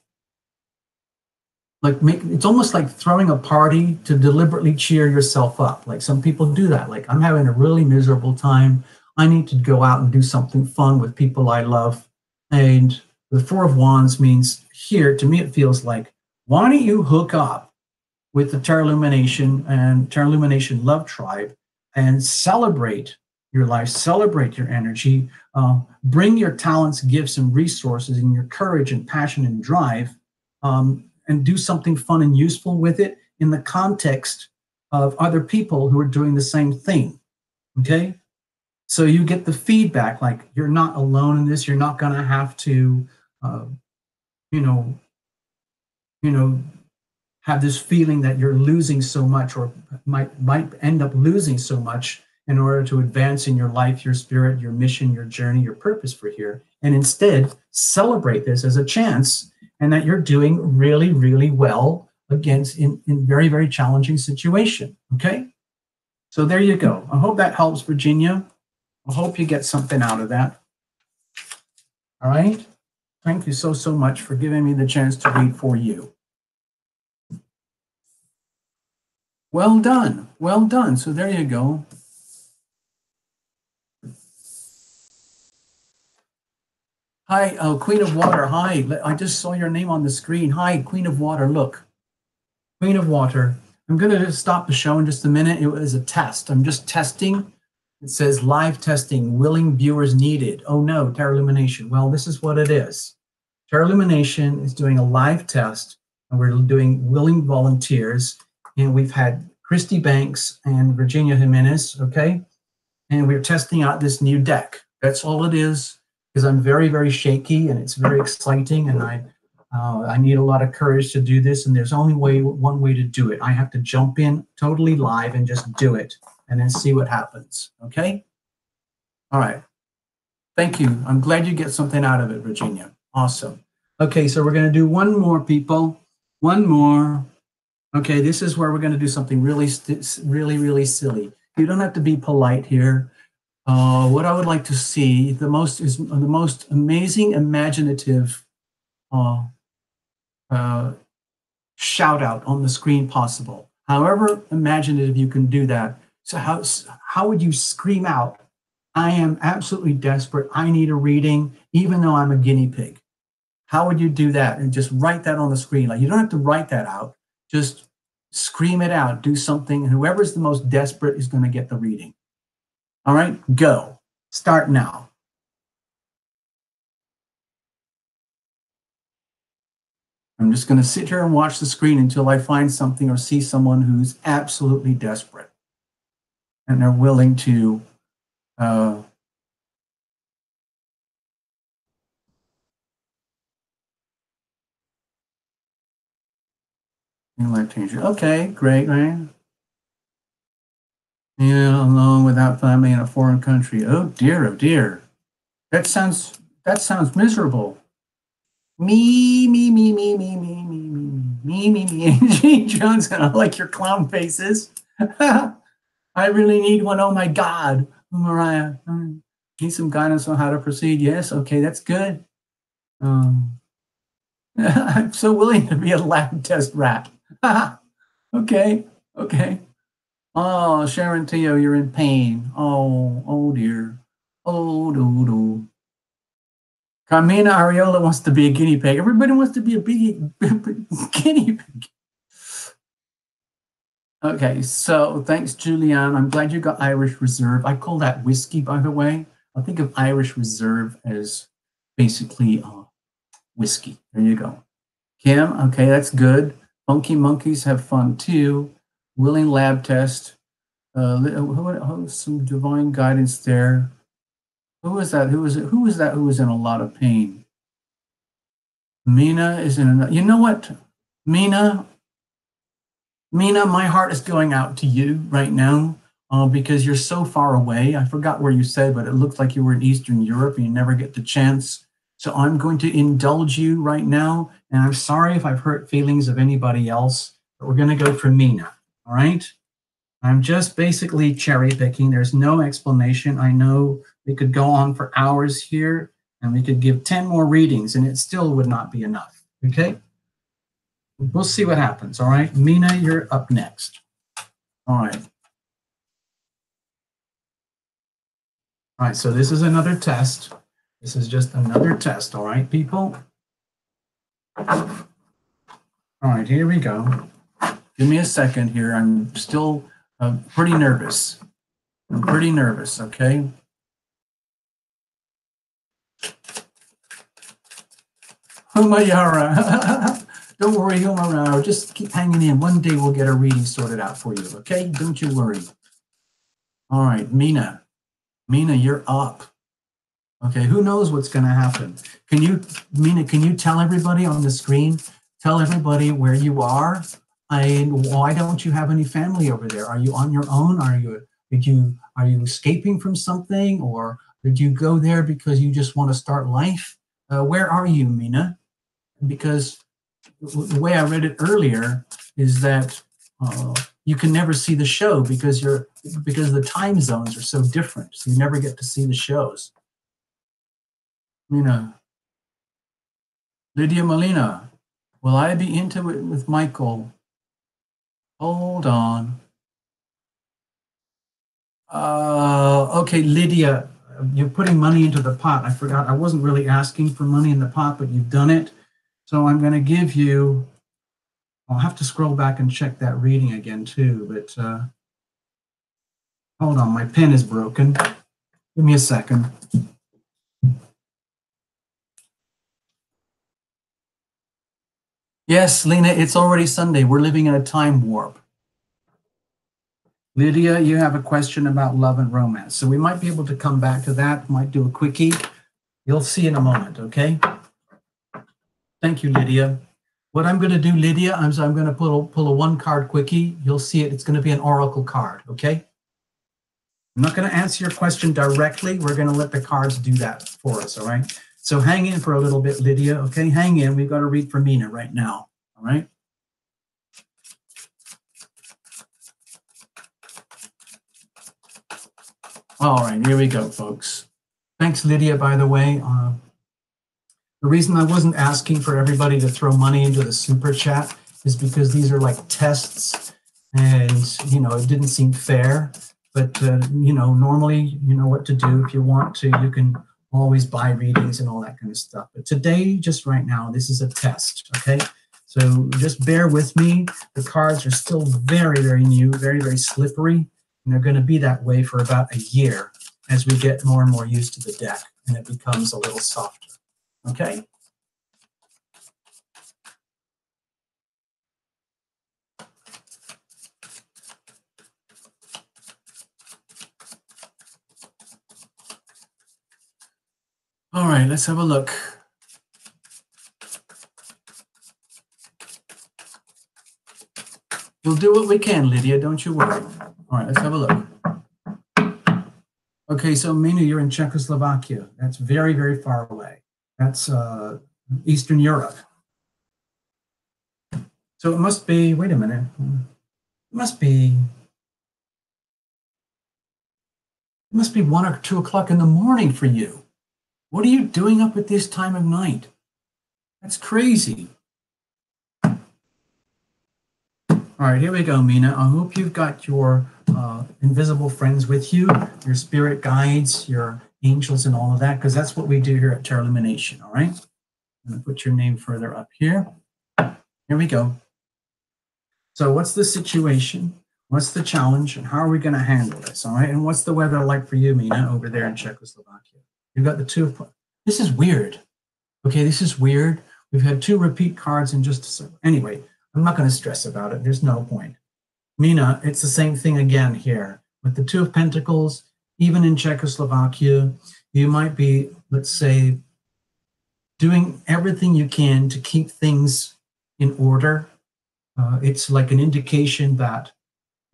it's almost like throwing a party to deliberately cheer yourself up. Like some people do that. Like, I'm having a really miserable time. I need to go out and do something fun with people I love. And the Four of Wands means here, to me, it feels like, why don't you hook up with the Terra Illumination and Terra Illumination Love Tribe and celebrate your life, celebrate your energy, bring your talents, gifts, and resources and your courage and passion and drive, and do something fun and useful with it in the context of other people who are doing the same thing. Okay? So you get the feedback like you're not alone in this. You're not going to have to, uh, you know, you know, have this feeling that you're losing so much or might end up losing so much in order to advance in your life, your spirit, your mission, your journey, your purpose for here. And instead, celebrate this as a chance and that you're doing really, really well against in very, very challenging situation. Okay? So there you go. I hope that helps, Virginia. I hope you get something out of that. All right? Thank you so, so much for giving me the chance to read for you. Well done. Well done. So there you go. Hi, Queen of Water. Hi. I just saw your name on the screen. Hi, Queen of Water. Look. Queen of Water. I'm going to stop the show in just a minute. It was a test. I'm just testing. It says live testing, willing viewers needed. Oh no, Terra Illumination. Well, this is what it is. Terra Illumination is doing a live test, and we're doing willing volunteers. And we've had Christy Banks and Virginia Jimenez, okay? And we're testing out this new deck. That's all it is, because I'm very, very shaky, and it's very exciting, and I need a lot of courage to do this, and there's only one way to do it. I have to jump in totally live and just do it, and then see what happens, okay? All right. Thank you. I'm glad you get something out of it, Virginia. Awesome. Okay, so we're going to do one more, people. One more. Okay, this is where we're going to do something really, really silly. You don't have to be polite here. What I would like to see the most is the most amazing, imaginative shout out on the screen possible. However imaginative you can do that. So how would you scream out, I am absolutely desperate, I need a reading, even though I'm a guinea pig? How would you do that? And just write that on the screen. Like, you don't have to write that out. Just scream it out. Do something. And whoever's the most desperate is going to get the reading. All right, go. Start now. I'm just going to sit here and watch the screen until I find something or see someone who's absolutely desperate and they're willing to okay, great, right? Yeah, alone without family in a foreign country. Oh dear, oh dear. That sounds miserable. Me. Gene Johnson, I like your clown faces. I really need one. Oh my God. Mariah, need some guidance on how to proceed. Yes, okay, that's good. I'm so willing to be a lab test rat. Okay. Oh, Sharon Teo, you're in pain. Oh dear. Oh, do. Carmina Ariola wants to be a guinea pig. Everybody wants to be a big guinea pig. Okay, so thanks, Julianne. I'm glad you got Irish Reserve. I call that whiskey, by the way. I think of Irish Reserve as basically whiskey. There you go. Kim, okay, that's good. Funky Monkeys have fun too. Willing lab test. Some divine guidance there. Who was that? Who was that who was in a lot of pain? Mina is in a, you know what? Mina, my heart is going out to you right now because you're so far away. I forgot where you said, but it looked like you were in Eastern Europe and you never get the chance. So I'm going to indulge you right now. And I'm sorry if I've hurt feelings of anybody else, but we're going to go for Mina. All right. I'm just basically cherry picking. There's no explanation. I know we could go on for hours here and we could give 10 more readings and it still would not be enough. Okay. We'll see what happens. All right. Mina, you're up next. All right. All right. So this is another test. This is just another test, all right, people? All right, here we go. Give me a second here. I'm still pretty nervous. I'm pretty nervous, okay? Humayara. Don't worry, Humayara. Just keep hanging in. One day we'll get a reading sorted out for you, okay? Don't you worry. All right, Mina. Mina, you're up. Okay, who knows what's going to happen? Mina, can you tell everybody on the screen, tell everybody where you are and why don't you have any family over there? Are you on your own? Are you escaping from something, or did you go there because you just want to start life? Where are you, Mina? Because the way I read it earlier is that you can never see the show because the time zones are so different. So you never get to see the shows. Lydia Molina, will I be into it with Michael? Hold on. Okay, Lydia, you're putting money into the pot. I forgot. I wasn't really asking for money in the pot, but you've done it. So I'm going to give you, I'll have to scroll back and check that reading again too, but hold on, my pen is broken. Give me a second. Yes, Lena, it's already Sunday. We're living in a time warp. Lydia, you have a question about love and romance. So we might be able to come back to that. Might do a quickie. You'll see in a moment, okay? Thank you, Lydia. What I'm going to do, Lydia, I'm going to pull a one-card quickie. You'll see it. It's going to be an oracle card, okay? I'm not going to answer your question directly. We're going to let the cards do that for us, all right? So hang in for a little bit, Lydia, okay? Hang in. We've got to read for Mina right now, all right? All right, here we go, folks. Thanks, Lydia, by the way. The reason I wasn't asking for everybody to throw money into the super chat is because these are like tests and, it didn't seem fair. But, normally you know what to do. If you want to, you can always buy readings and all that kind of stuff. But today, just right now, this is a test, okay? So just bear with me. The cards are still very, very new, very, very slippery. And they're going to be that way for about a year as we get more and more used to the deck and it becomes a little softer. Okay? All right, let's have a look. We'll do what we can, Lydia. Don't you worry. All right, let's have a look. Okay, so Mina, you're in Czechoslovakia. That's very, very far away. That's Eastern Europe. So it must be, wait a minute. It must be 1 or 2 o'clock in the morning for you. What are you doing up at this time of night? That's crazy. All right, here we go, Mina. I hope you've got your invisible friends with you, your spirit guides, your angels, and all of that, because that's what we do here at Tarot Lumination, all right? I'm going to put your name further up here. Here we go. So what's the situation? What's the challenge? And how are we going to handle this, all right? And what's the weather like for you, Mina, over there in Czechoslovakia? You've got the two of... This is weird. Okay, this is weird. We've had 2 repeat cards in just a second. Anyway, I'm not going to stress about it. There's no point. Mina, it's the same thing again here. With the 2 of Pentacles, even in Czechoslovakia, you might be, let's say, doing everything you can to keep things in order. It's like an indication that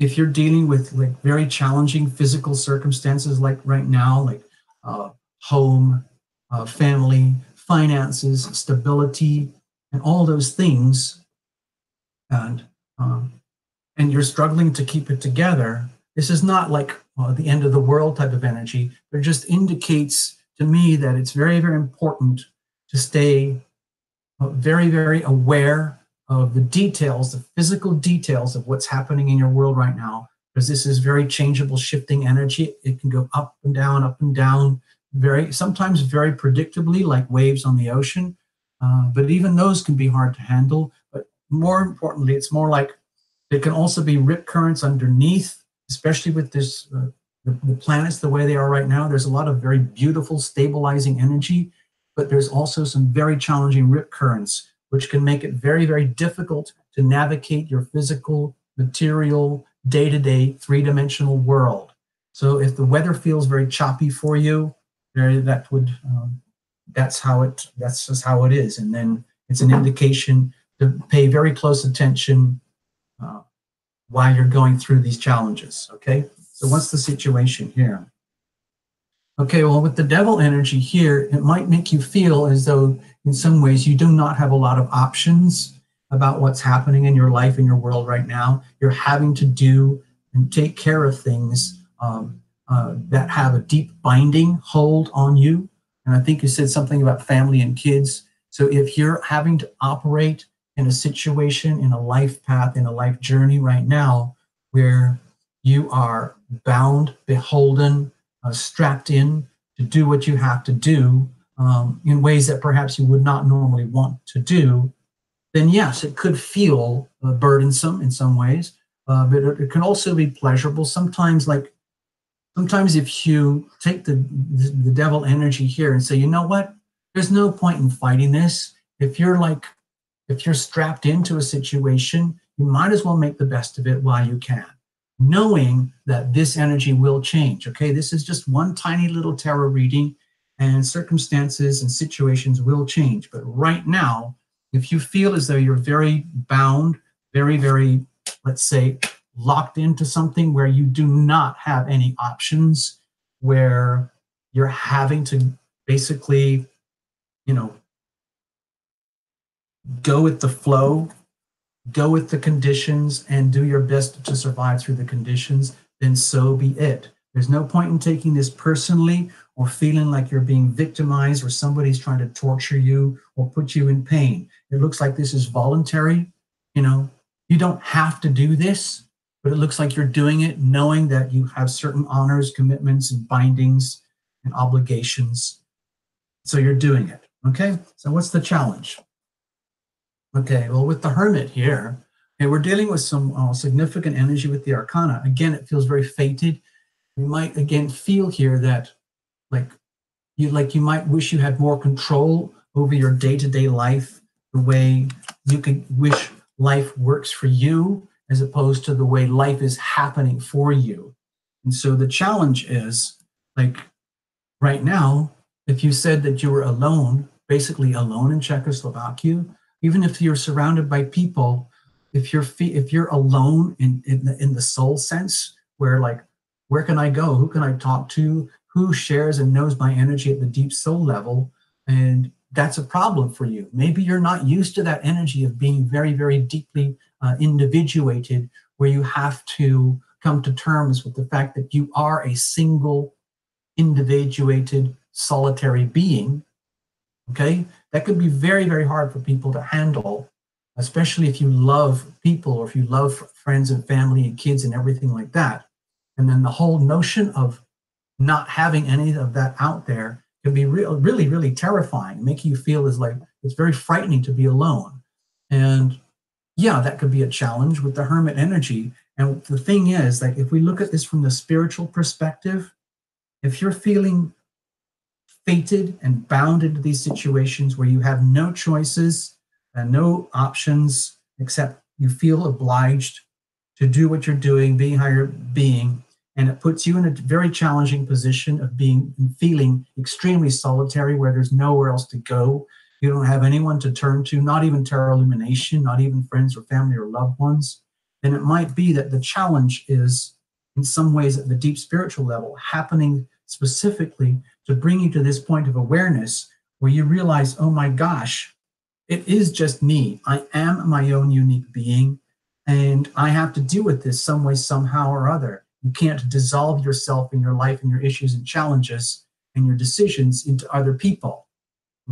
if you're dealing with like very challenging physical circumstances like right now, like home, family, finances, stability, and all those things, and you're struggling to keep it together, this is not like the end of the world type of energy, but it just indicates to me that it's very, very important to stay very, very aware of the details, the physical details of what's happening in your world right now, because this is very changeable, shifting energy. It can go up and down, sometimes very predictably, like waves on the ocean. But even those can be hard to handle. But more importantly, it's more like there can also be rip currents underneath, especially with this the planets the way they are right now. There's a lot of very beautiful stabilizing energy, but there's also some very challenging rip currents, which can make it very, very difficult to navigate your physical, material, day-to-day, three-dimensional world. So if the weather feels very choppy for you, that's just how it is. And then it's an indication to pay very close attention while you're going through these challenges. Okay, so what's the situation here? Okay, well, with the devil energy here, it might make you feel as though in some ways you do not have a lot of options about what's happening in your life, in your world right now. You're having to do and take care of things that have a deep binding hold on you. And I think you said something about family and kids. So if you're having to operate in a situation, in a life path, in a life journey right now, where you are bound, beholden, strapped in to do what you have to do in ways that perhaps you would not normally want to do, then yes, it could feel burdensome in some ways, but it can also be pleasurable. Sometimes if you take the devil energy here and say, you know what, there's no point in fighting this. If you're strapped into a situation, you might as well make the best of it while you can, knowing that this energy will change. Okay, this is just one tiny little tarot reading, and circumstances and situations will change. But right now, if you feel as though you're very bound, very, very, let's say, locked into something where you do not have any options, where you're having to basically, go with the flow, go with the conditions, and do your best to survive through the conditions, then so be it. There's no point in taking this personally or feeling like you're being victimized or somebody's trying to torture you or put you in pain. It looks like this is voluntary. You don't have to do this, but it looks like you're doing it knowing that you have certain honors, commitments, and bindings and obligations. So you're doing it. Okay, so what's the challenge? Okay, well, with the Hermit here, okay, we're dealing with some significant energy with the Arcana. Again, it feels very fated. You might again feel here that you might wish you had more control over your day-to-day life, the way you could wish life works for you as opposed to the way life is happening for you. And so the challenge is, right now, if you said that you were alone, basically alone in Czechoslovakia, even if you're surrounded by people, if you're alone in the soul sense, where can I go? Who can I talk to? Who shares and knows my energy at the deep soul level? And that's a problem for you. Maybe you're not used to that energy of being very, very deeply individuated, where you have to come to terms with the fact that you are a single, individuated, solitary being. Okay, that could be very, very hard for people to handle, especially if you love people or if you love friends and family and kids and everything like that. And then the whole notion of not having any of that out there can be really, really terrifying, making you feel as like it's very frightening to be alone. And yeah, that could be a challenge with the Hermit energy. And the thing is, if we look at this from the spiritual perspective, if you're feeling fated and bound into these situations where you have no choices and no options except you feel obliged to do what you're doing, being how you're being, and it puts you in a very challenging position of feeling extremely solitary, where there's nowhere else to go. You don't have anyone to turn to, not even tarot illumination, not even friends or family or loved ones. Then it might be that the challenge is, in some ways, at the deep spiritual level, happening specifically to bring you to this point of awareness where you realize, oh my gosh, it is just me. I am my own unique being, and I have to deal with this some way, somehow or other. You can't dissolve yourself and your life and your issues and challenges and your decisions into other people.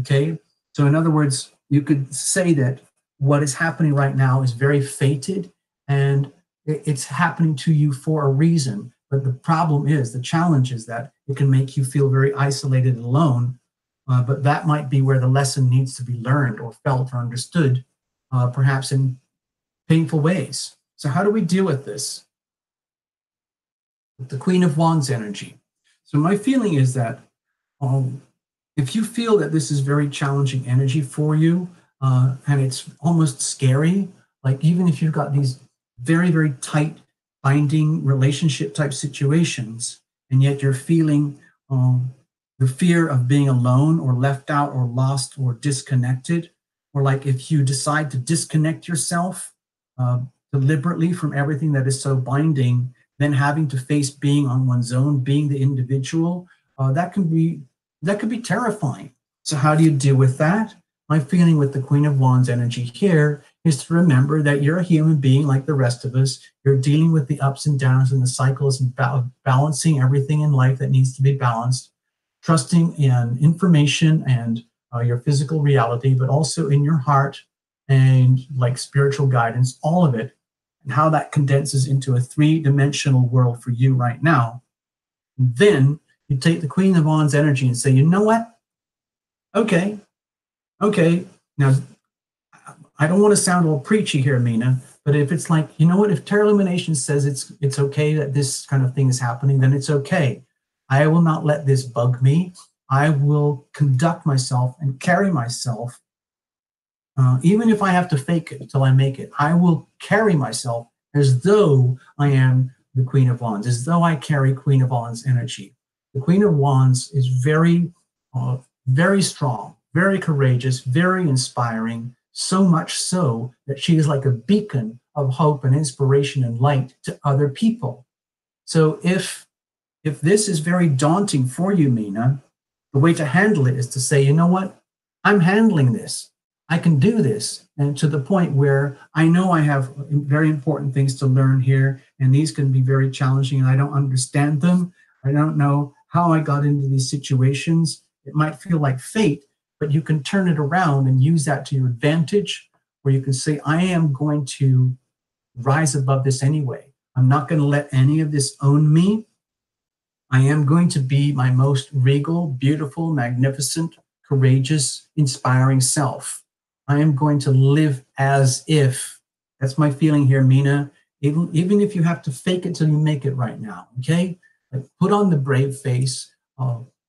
Okay? So in other words, you could say that what is happening right now is very fated, and it's happening to you for a reason. But the problem is, the challenge is that it can make you feel very isolated and alone. But that might be where the lesson needs to be learned or felt or understood, perhaps in painful ways. So how do we deal with this? With the Queen of Wands energy. So my feeling is that if you feel that this is very challenging energy for you, and it's almost scary, like even if you've got these very, very tight binding relationship type situations, and yet you're feeling the fear of being alone or left out or lost or disconnected, or like if you decide to disconnect yourself deliberately from everything that is so binding, then having to face being on one's own, being the individual, that could be terrifying. So how do you deal with that? My feeling with the Queen of Wands energy here is to remember that you're a human being like the rest of us. You're dealing with the ups and downs and the cycles and balancing everything in life that needs to be balanced, trusting in information and your physical reality, but also in your heart and like spiritual guidance, all of it, and how that condenses into a three-dimensional world for you right now. And then you take the Queen of Wands energy and say, you know what? Okay. Now, I don't want to sound all preachy here, Mina, but if it's like, you know what, if Tarot Illumination says it's okay that this kind of thing is happening, then it's okay. I will not let this bug me. I will conduct myself and carry myself, even if I have to fake it until I make it. I will carry myself as though I am the Queen of Wands, as though I carry Queen of Wands energy. The Queen of Wands is very, very strong, very courageous, very inspiring, so much so that she is like a beacon of hope and inspiration and light to other people. So if this is very daunting for you, Mina, the way to handle it is to say, you know what, I'm handling this. I can do this. And to the point where I know I have very important things to learn here, and these can be very challenging, and I don't understand them. I don't know how I got into these situations. It might feel like fate, but you can turn it around and use that to your advantage, where you can say, I am going to rise above this anyway. I'm not going to let any of this own me. I am going to be my most regal, beautiful, magnificent, courageous, inspiring self. I am going to live as if. That's my feeling here, Mina. Even if you have to fake it till you make it right now, okay? Like, put on the brave face,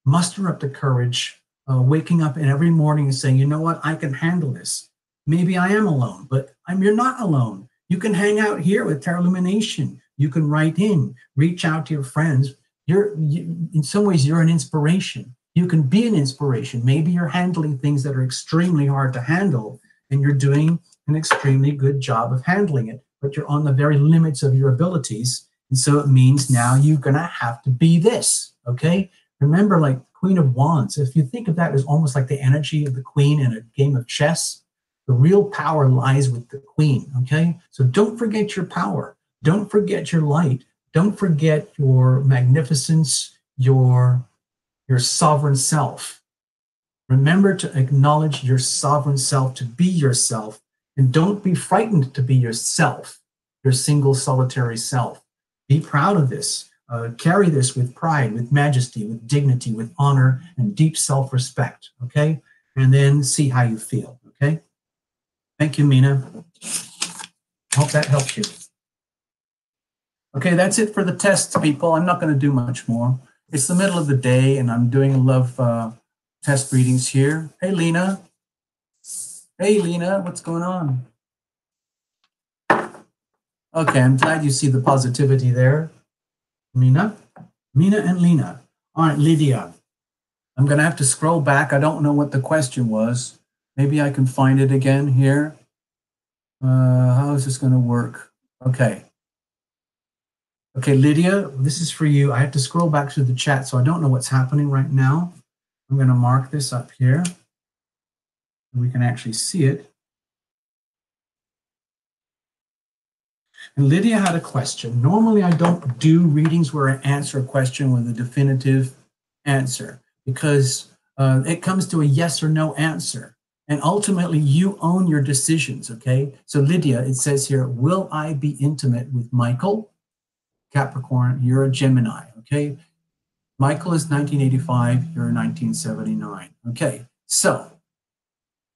muster up the courage, waking up every morning and saying, you know what, I can handle this. Maybe I am alone, but you're not alone. You can hang out here with Tarot Illumination. You can write in, reach out to your friends. In some ways, you're an inspiration. You can be an inspiration. Maybe you're handling things that are extremely hard to handle, and you're doing an extremely good job of handling it, but you're on the very limits of your abilities. And so it means now you're going to have to be this, okay? Remember, like Queen of Wands, if you think of that as almost like the energy of the queen in a game of chess, the real power lies with the queen, okay? So don't forget your power. Don't forget your light. Don't forget your magnificence, your sovereign self. Remember to acknowledge your sovereign self, to be yourself, and don't be frightened to be yourself, your single solitary self. Be proud of this. Carry this with pride, with majesty, with dignity, with honor, and deep self-respect, okay? And then see how you feel, okay? Thank you, Mina. Hope that helps you. Okay, that's it for the tests, people. I'm not going to do much more. It's the middle of the day, and I'm doing love test readings here. Hey, Lena. Hey, Lena, what's going on? Okay, I'm glad you see the positivity there. Mina and Lena. All right, Lydia. I'm going to have to scroll back. I don't know what the question was. Maybe I can find it again here. How is this going to work? Okay. Okay, Lydia, this is for you. I have to scroll back through the chat, so I don't know what's happening right now. I'm going to mark this up here. We can actually see it. And Lydia had a question. Normally, I don't do readings where I answer a question with a definitive answer, because it comes to a yes or no answer. And ultimately, you own your decisions, okay? So Lydia, it says here, will I be intimate with Michael? Capricorn, you're a Gemini, okay? Michael is 1985, you're 1979. Okay, so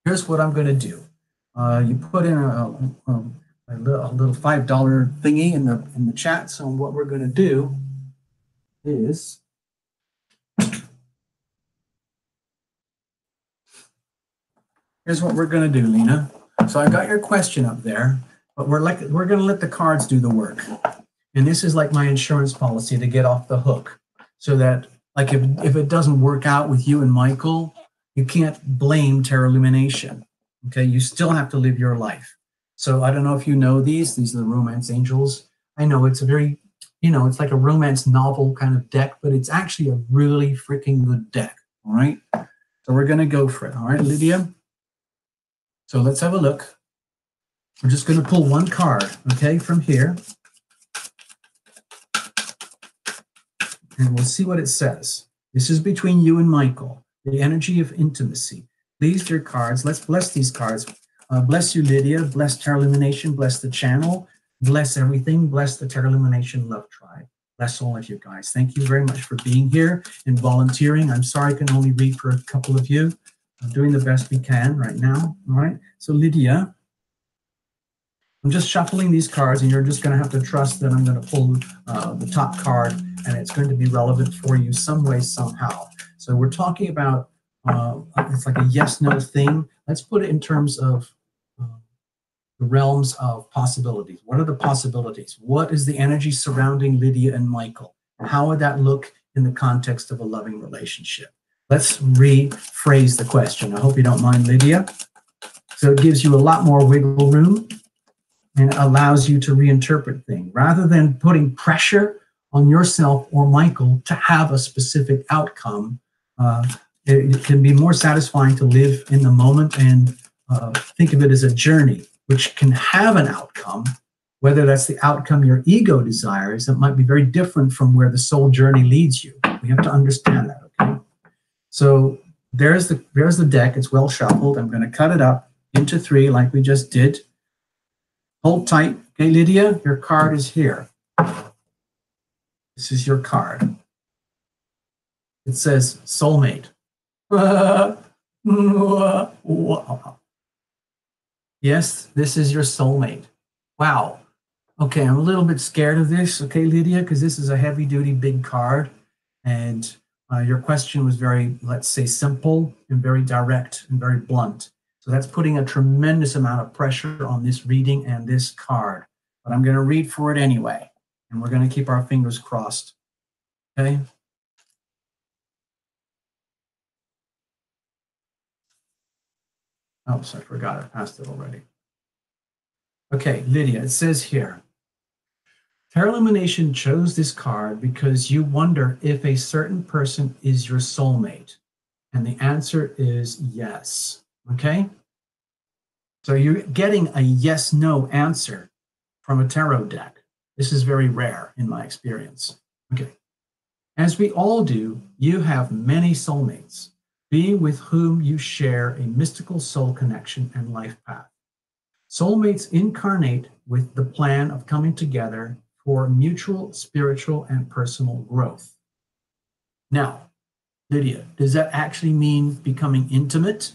here's what I'm going to do. You put in a little $5 thingy in the chat. So what we're going to do is here's what we're going to do, Lena. So I got your question up there, but we're going to let the cards do the work. And this is like my insurance policy to get off the hook, so that like if it doesn't work out with you and Michael, you can't blame Terra Lumination. Okay, you still have to live your life. So I don't know if you know these are the romance angels. I know it's a very, it's like a romance novel kind of deck, but it's actually a really freaking good deck. All right, so we're going to go for it. All right, Lydia. So let's have a look. We're just going to pull one card, okay, from here. And we'll see what it says. This is between you and Michael, the energy of intimacy. Please, dear cards, let's bless these cards. Bless you, Lydia. Bless Terra Lumination. Bless the channel. Bless everything. Bless the Terra Lumination Love Tribe. Bless all of you guys. Thank you very much for being here and volunteering. I'm sorry I can only read for a couple of you. I'm doing the best we can right now. All right. So, Lydia, I'm just shuffling these cards, and you're just going to have to trust that I'm going to pull the top card, and it's going to be relevant for you some way, somehow. So we're talking about, it's like a yes-no thing. Let's put it in terms of the realms of possibilities. What are the possibilities? What is the energy surrounding Lydia and Michael? How would that look in the context of a loving relationship? Let's rephrase the question. I hope you don't mind, Lydia. So it gives you a lot more wiggle room and allows you to reinterpret things. Rather than putting pressure on yourself or Michael to have a specific outcome, it can be more satisfying to live in the moment and think of it as a journey, which can have an outcome, whether that's the outcome your ego desires. That might be very different from where the soul journey leads you. We have to understand that, okay? So there's the deck. It's well shuffled. I'm going to cut it up into 3 like we just did. Hold tight. Okay, Lydia, your card is here. This is your card. It says soulmate. Yes, this is your soulmate. Wow. Okay, I'm a little bit scared of this, okay, Lydia, because this is a heavy-duty big card. And your question was very, let's say, simple and very direct and very blunt. So that's putting a tremendous amount of pressure on this reading and this card. But I'm going to read for it anyway. And we're going to keep our fingers crossed. Okay? Oops, I forgot. I passed it already. Okay, Lydia, it says here, Terra Lumination chose this card because you wonder if a certain person is your soulmate. And the answer is yes. Okay? So you're getting a yes-no answer from a tarot deck. This is very rare in my experience. Okay. As we all do, you have many soulmates, being with whom you share a mystical soul connection and life path. Soulmates incarnate with the plan of coming together for mutual spiritual and personal growth. Now, Lydia, does that actually mean becoming intimate?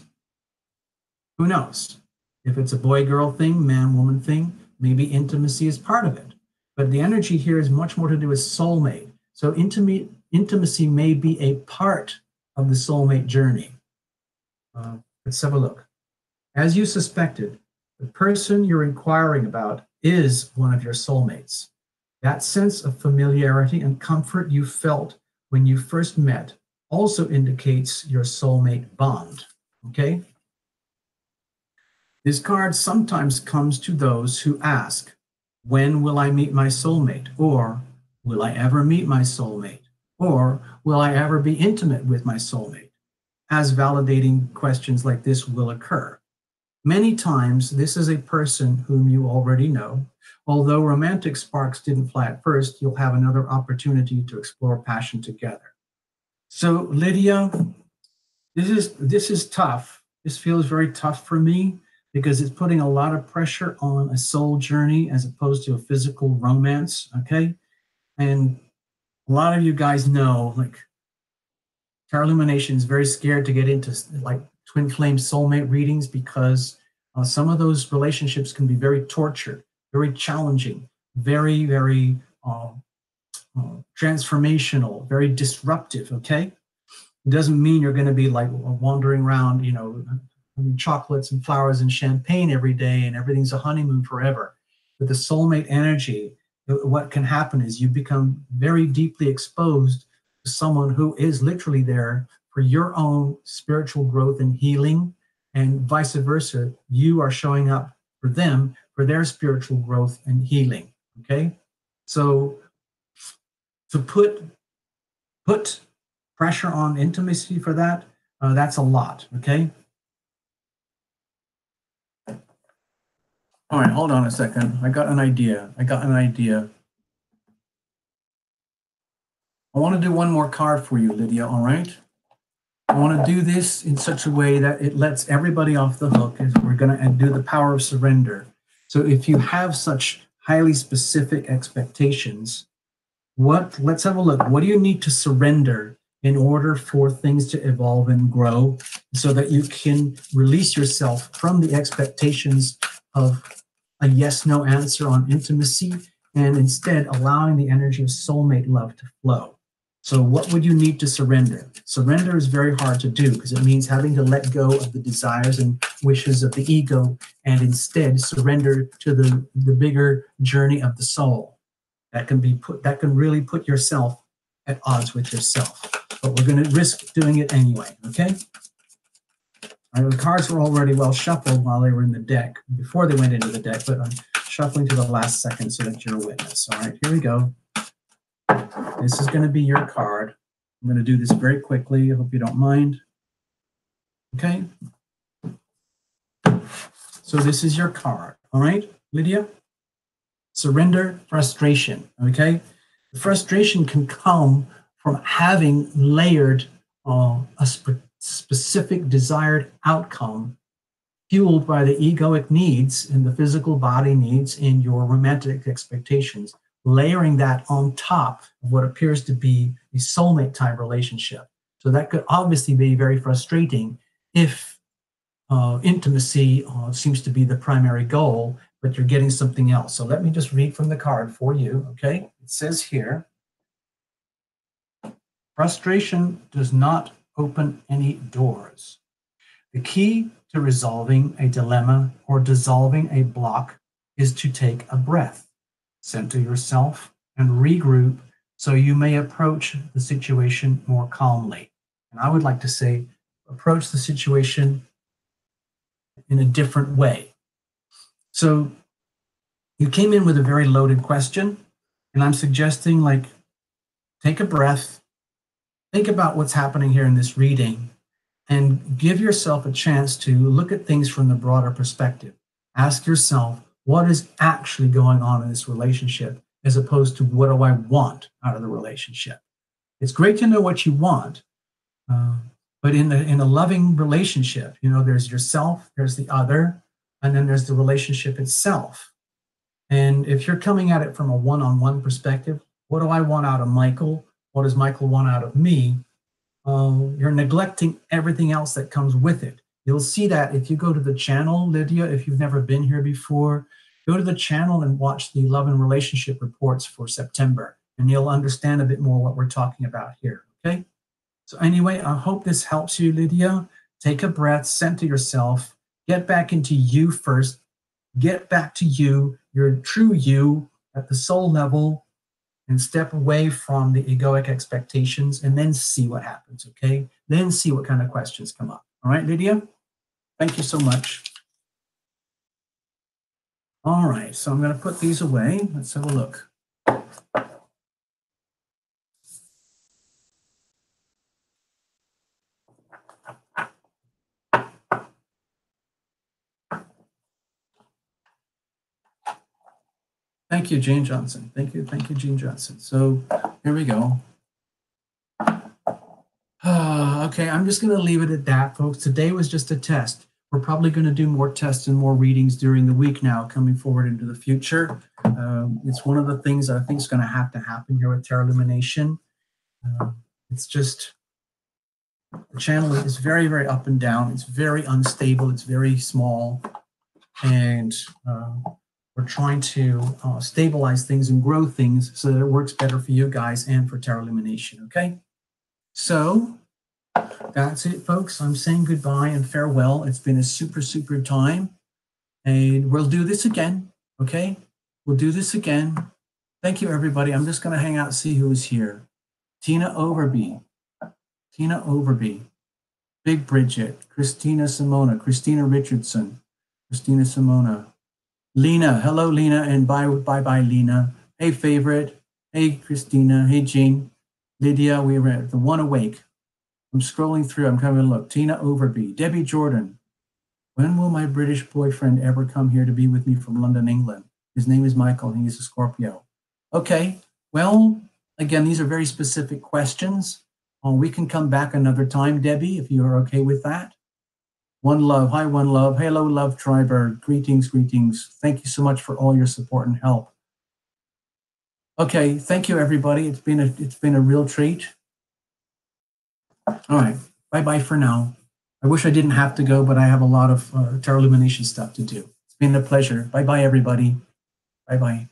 Who knows? If it's a boy-girl thing, man-woman thing, maybe intimacy is part of it. But the energy here is much more to do with soulmate. So intimacy may be a part of the soulmate journey. Let's have a look. As you suspected, the person you're inquiring about is one of your soulmates. That sense of familiarity and comfort you felt when you first met also indicates your soulmate bond, okay? This card sometimes comes to those who ask, when will I meet my soulmate? Or will I ever meet my soulmate? Or will I ever be intimate with my soulmate? As validating questions like this will occur. Many times, this is a person whom you already know. Although romantic sparks didn't fly at first, you'll have another opportunity to explore passion together. So, Lydia, this is tough. This feels very tough for me because it's putting a lot of pressure on a soul journey as opposed to a physical romance, okay? And a lot of you guys know, like, Tarot Illumination is very scared to get into like twin flame soulmate readings because some of those relationships can be very tortured, very challenging, very, very transformational, very disruptive, okay? It doesn't mean you're going to be like wandering around, you know, having chocolates and flowers and champagne every day and everything's a honeymoon forever. With the soulmate energy, what can happen is you become very deeply exposed to someone who is literally there for your own spiritual growth and healing, and vice versa. You are showing up for them for their spiritual growth and healing, okay? So to put pressure on intimacy for that, that's a lot, okay? All right, hold on a second. I got an idea. I want to do one more card for you, Lydia, all right? I want to do this in such a way that it lets everybody off the hook as we're going to do the power of surrender. So if you have such highly specific expectations, let's have a look. What do you need to surrender in order for things to evolve and grow so that you can release yourself from the expectations of a yes-no answer on intimacy and instead allowing the energy of soulmate love to flow? So what would you need to surrender? Surrender is very hard to do because it means having to let go of the desires and wishes of the ego and instead surrender to the bigger journey of the soul. That can really put yourself at odds with yourself. But we're going to risk doing it anyway, okay? All right, the cards were already well shuffled while they were in the deck, before they went into the deck, but I'm shuffling to the last second so that you're a witness. All right, here we go. This is going to be your card. I'm going to do this very quickly. I hope you don't mind. Okay? So this is your card. All right, Lydia? Surrender, frustration. Okay? The frustration can come from having layered a specific desired outcome fueled by the egoic needs and the physical body needs in your romantic expectations, layering that on top of what appears to be a soulmate type relationship. So that could obviously be very frustrating if intimacy seems to be the primary goal, but you're getting something else. So let me just read from the card for you, okay? It says here, frustration does not open any doors. The key to resolving a dilemma or dissolving a block is to take a breath, center yourself, and regroup so you may approach the situation more calmly. And I would like to say, approach the situation in a different way. So you came in with a very loaded question, and I'm suggesting, like, take a breath, think about what's happening here in this reading, and give yourself a chance to look at things from the broader perspective. Ask yourself, what is actually going on in this relationship, as opposed to what do I want out of the relationship? It's great to know what you want, but in a loving relationship, you know, there's yourself, there's the other, and then there's the relationship itself. And if you're coming at it from a one-on-one perspective, what do I want out of Michael? What does Michael want out of me? You're neglecting everything else that comes with it. You'll see that if you go to the channel, Lydia, if you've never been here before, go to the channel and watch the love and relationship reports for September, and you'll understand a bit more what we're talking about here, okay? So anyway, I hope this helps you, Lydia. Take a breath, center yourself, get back into you first, get back to you, your true you at the soul level, and step away from the egoic expectations, and then see what happens, okay? Then see what kind of questions come up. All right, Lydia? Thank you so much. All right, so I'm going to put these away. Let's have a look. Thank you, Jane Johnson. Thank you, Jane Johnson. So here we go. Okay, I'm just going to leave it at that, folks. Today was just a test. we're probably going to do more tests and more readings during the week now, coming forward into the future. It's one of the things I think is going to happen here with Tarot Illumination. It's just, the channel is very, very up and down. It's very unstable. It's very small. And we're trying to stabilize things and grow things so that it works better for you guys and for Tarot Illumination, okay? So that's it, folks. I'm saying goodbye and farewell. It's been a super, super time. And we'll do this again, okay? We'll do this again. Thank you, everybody. I'm just going to hang out and see who is here. Tina Overby. Tina Overby. Big Bridget. Christina Simona. Christina Richardson. Christina Simona. Lena. Hello, Lena. And bye-bye, Lena. Hey, Favorite. Hey, Christina. Hey, Jean. Lydia. We were the one awake. I'm scrolling through. I'm coming to look. Tina Overby. Debbie Jordan. When will my British boyfriend ever come here to be with me from London, England? His name is Michael, and he's a Scorpio. Okay. Well, again, these are very specific questions. We can come back another time, Debbie, if you are okay with that. One Love. Hi, One Love. Hello, Love Triber. Greetings, greetings. Thank you so much for all your support and help. Okay. Thank you, everybody. It's been a real treat. All right. Bye-bye for now. I wish I didn't have to go, but I have a lot of Tarot Illumination stuff to do. It's been a pleasure. Bye-bye, everybody. Bye-bye.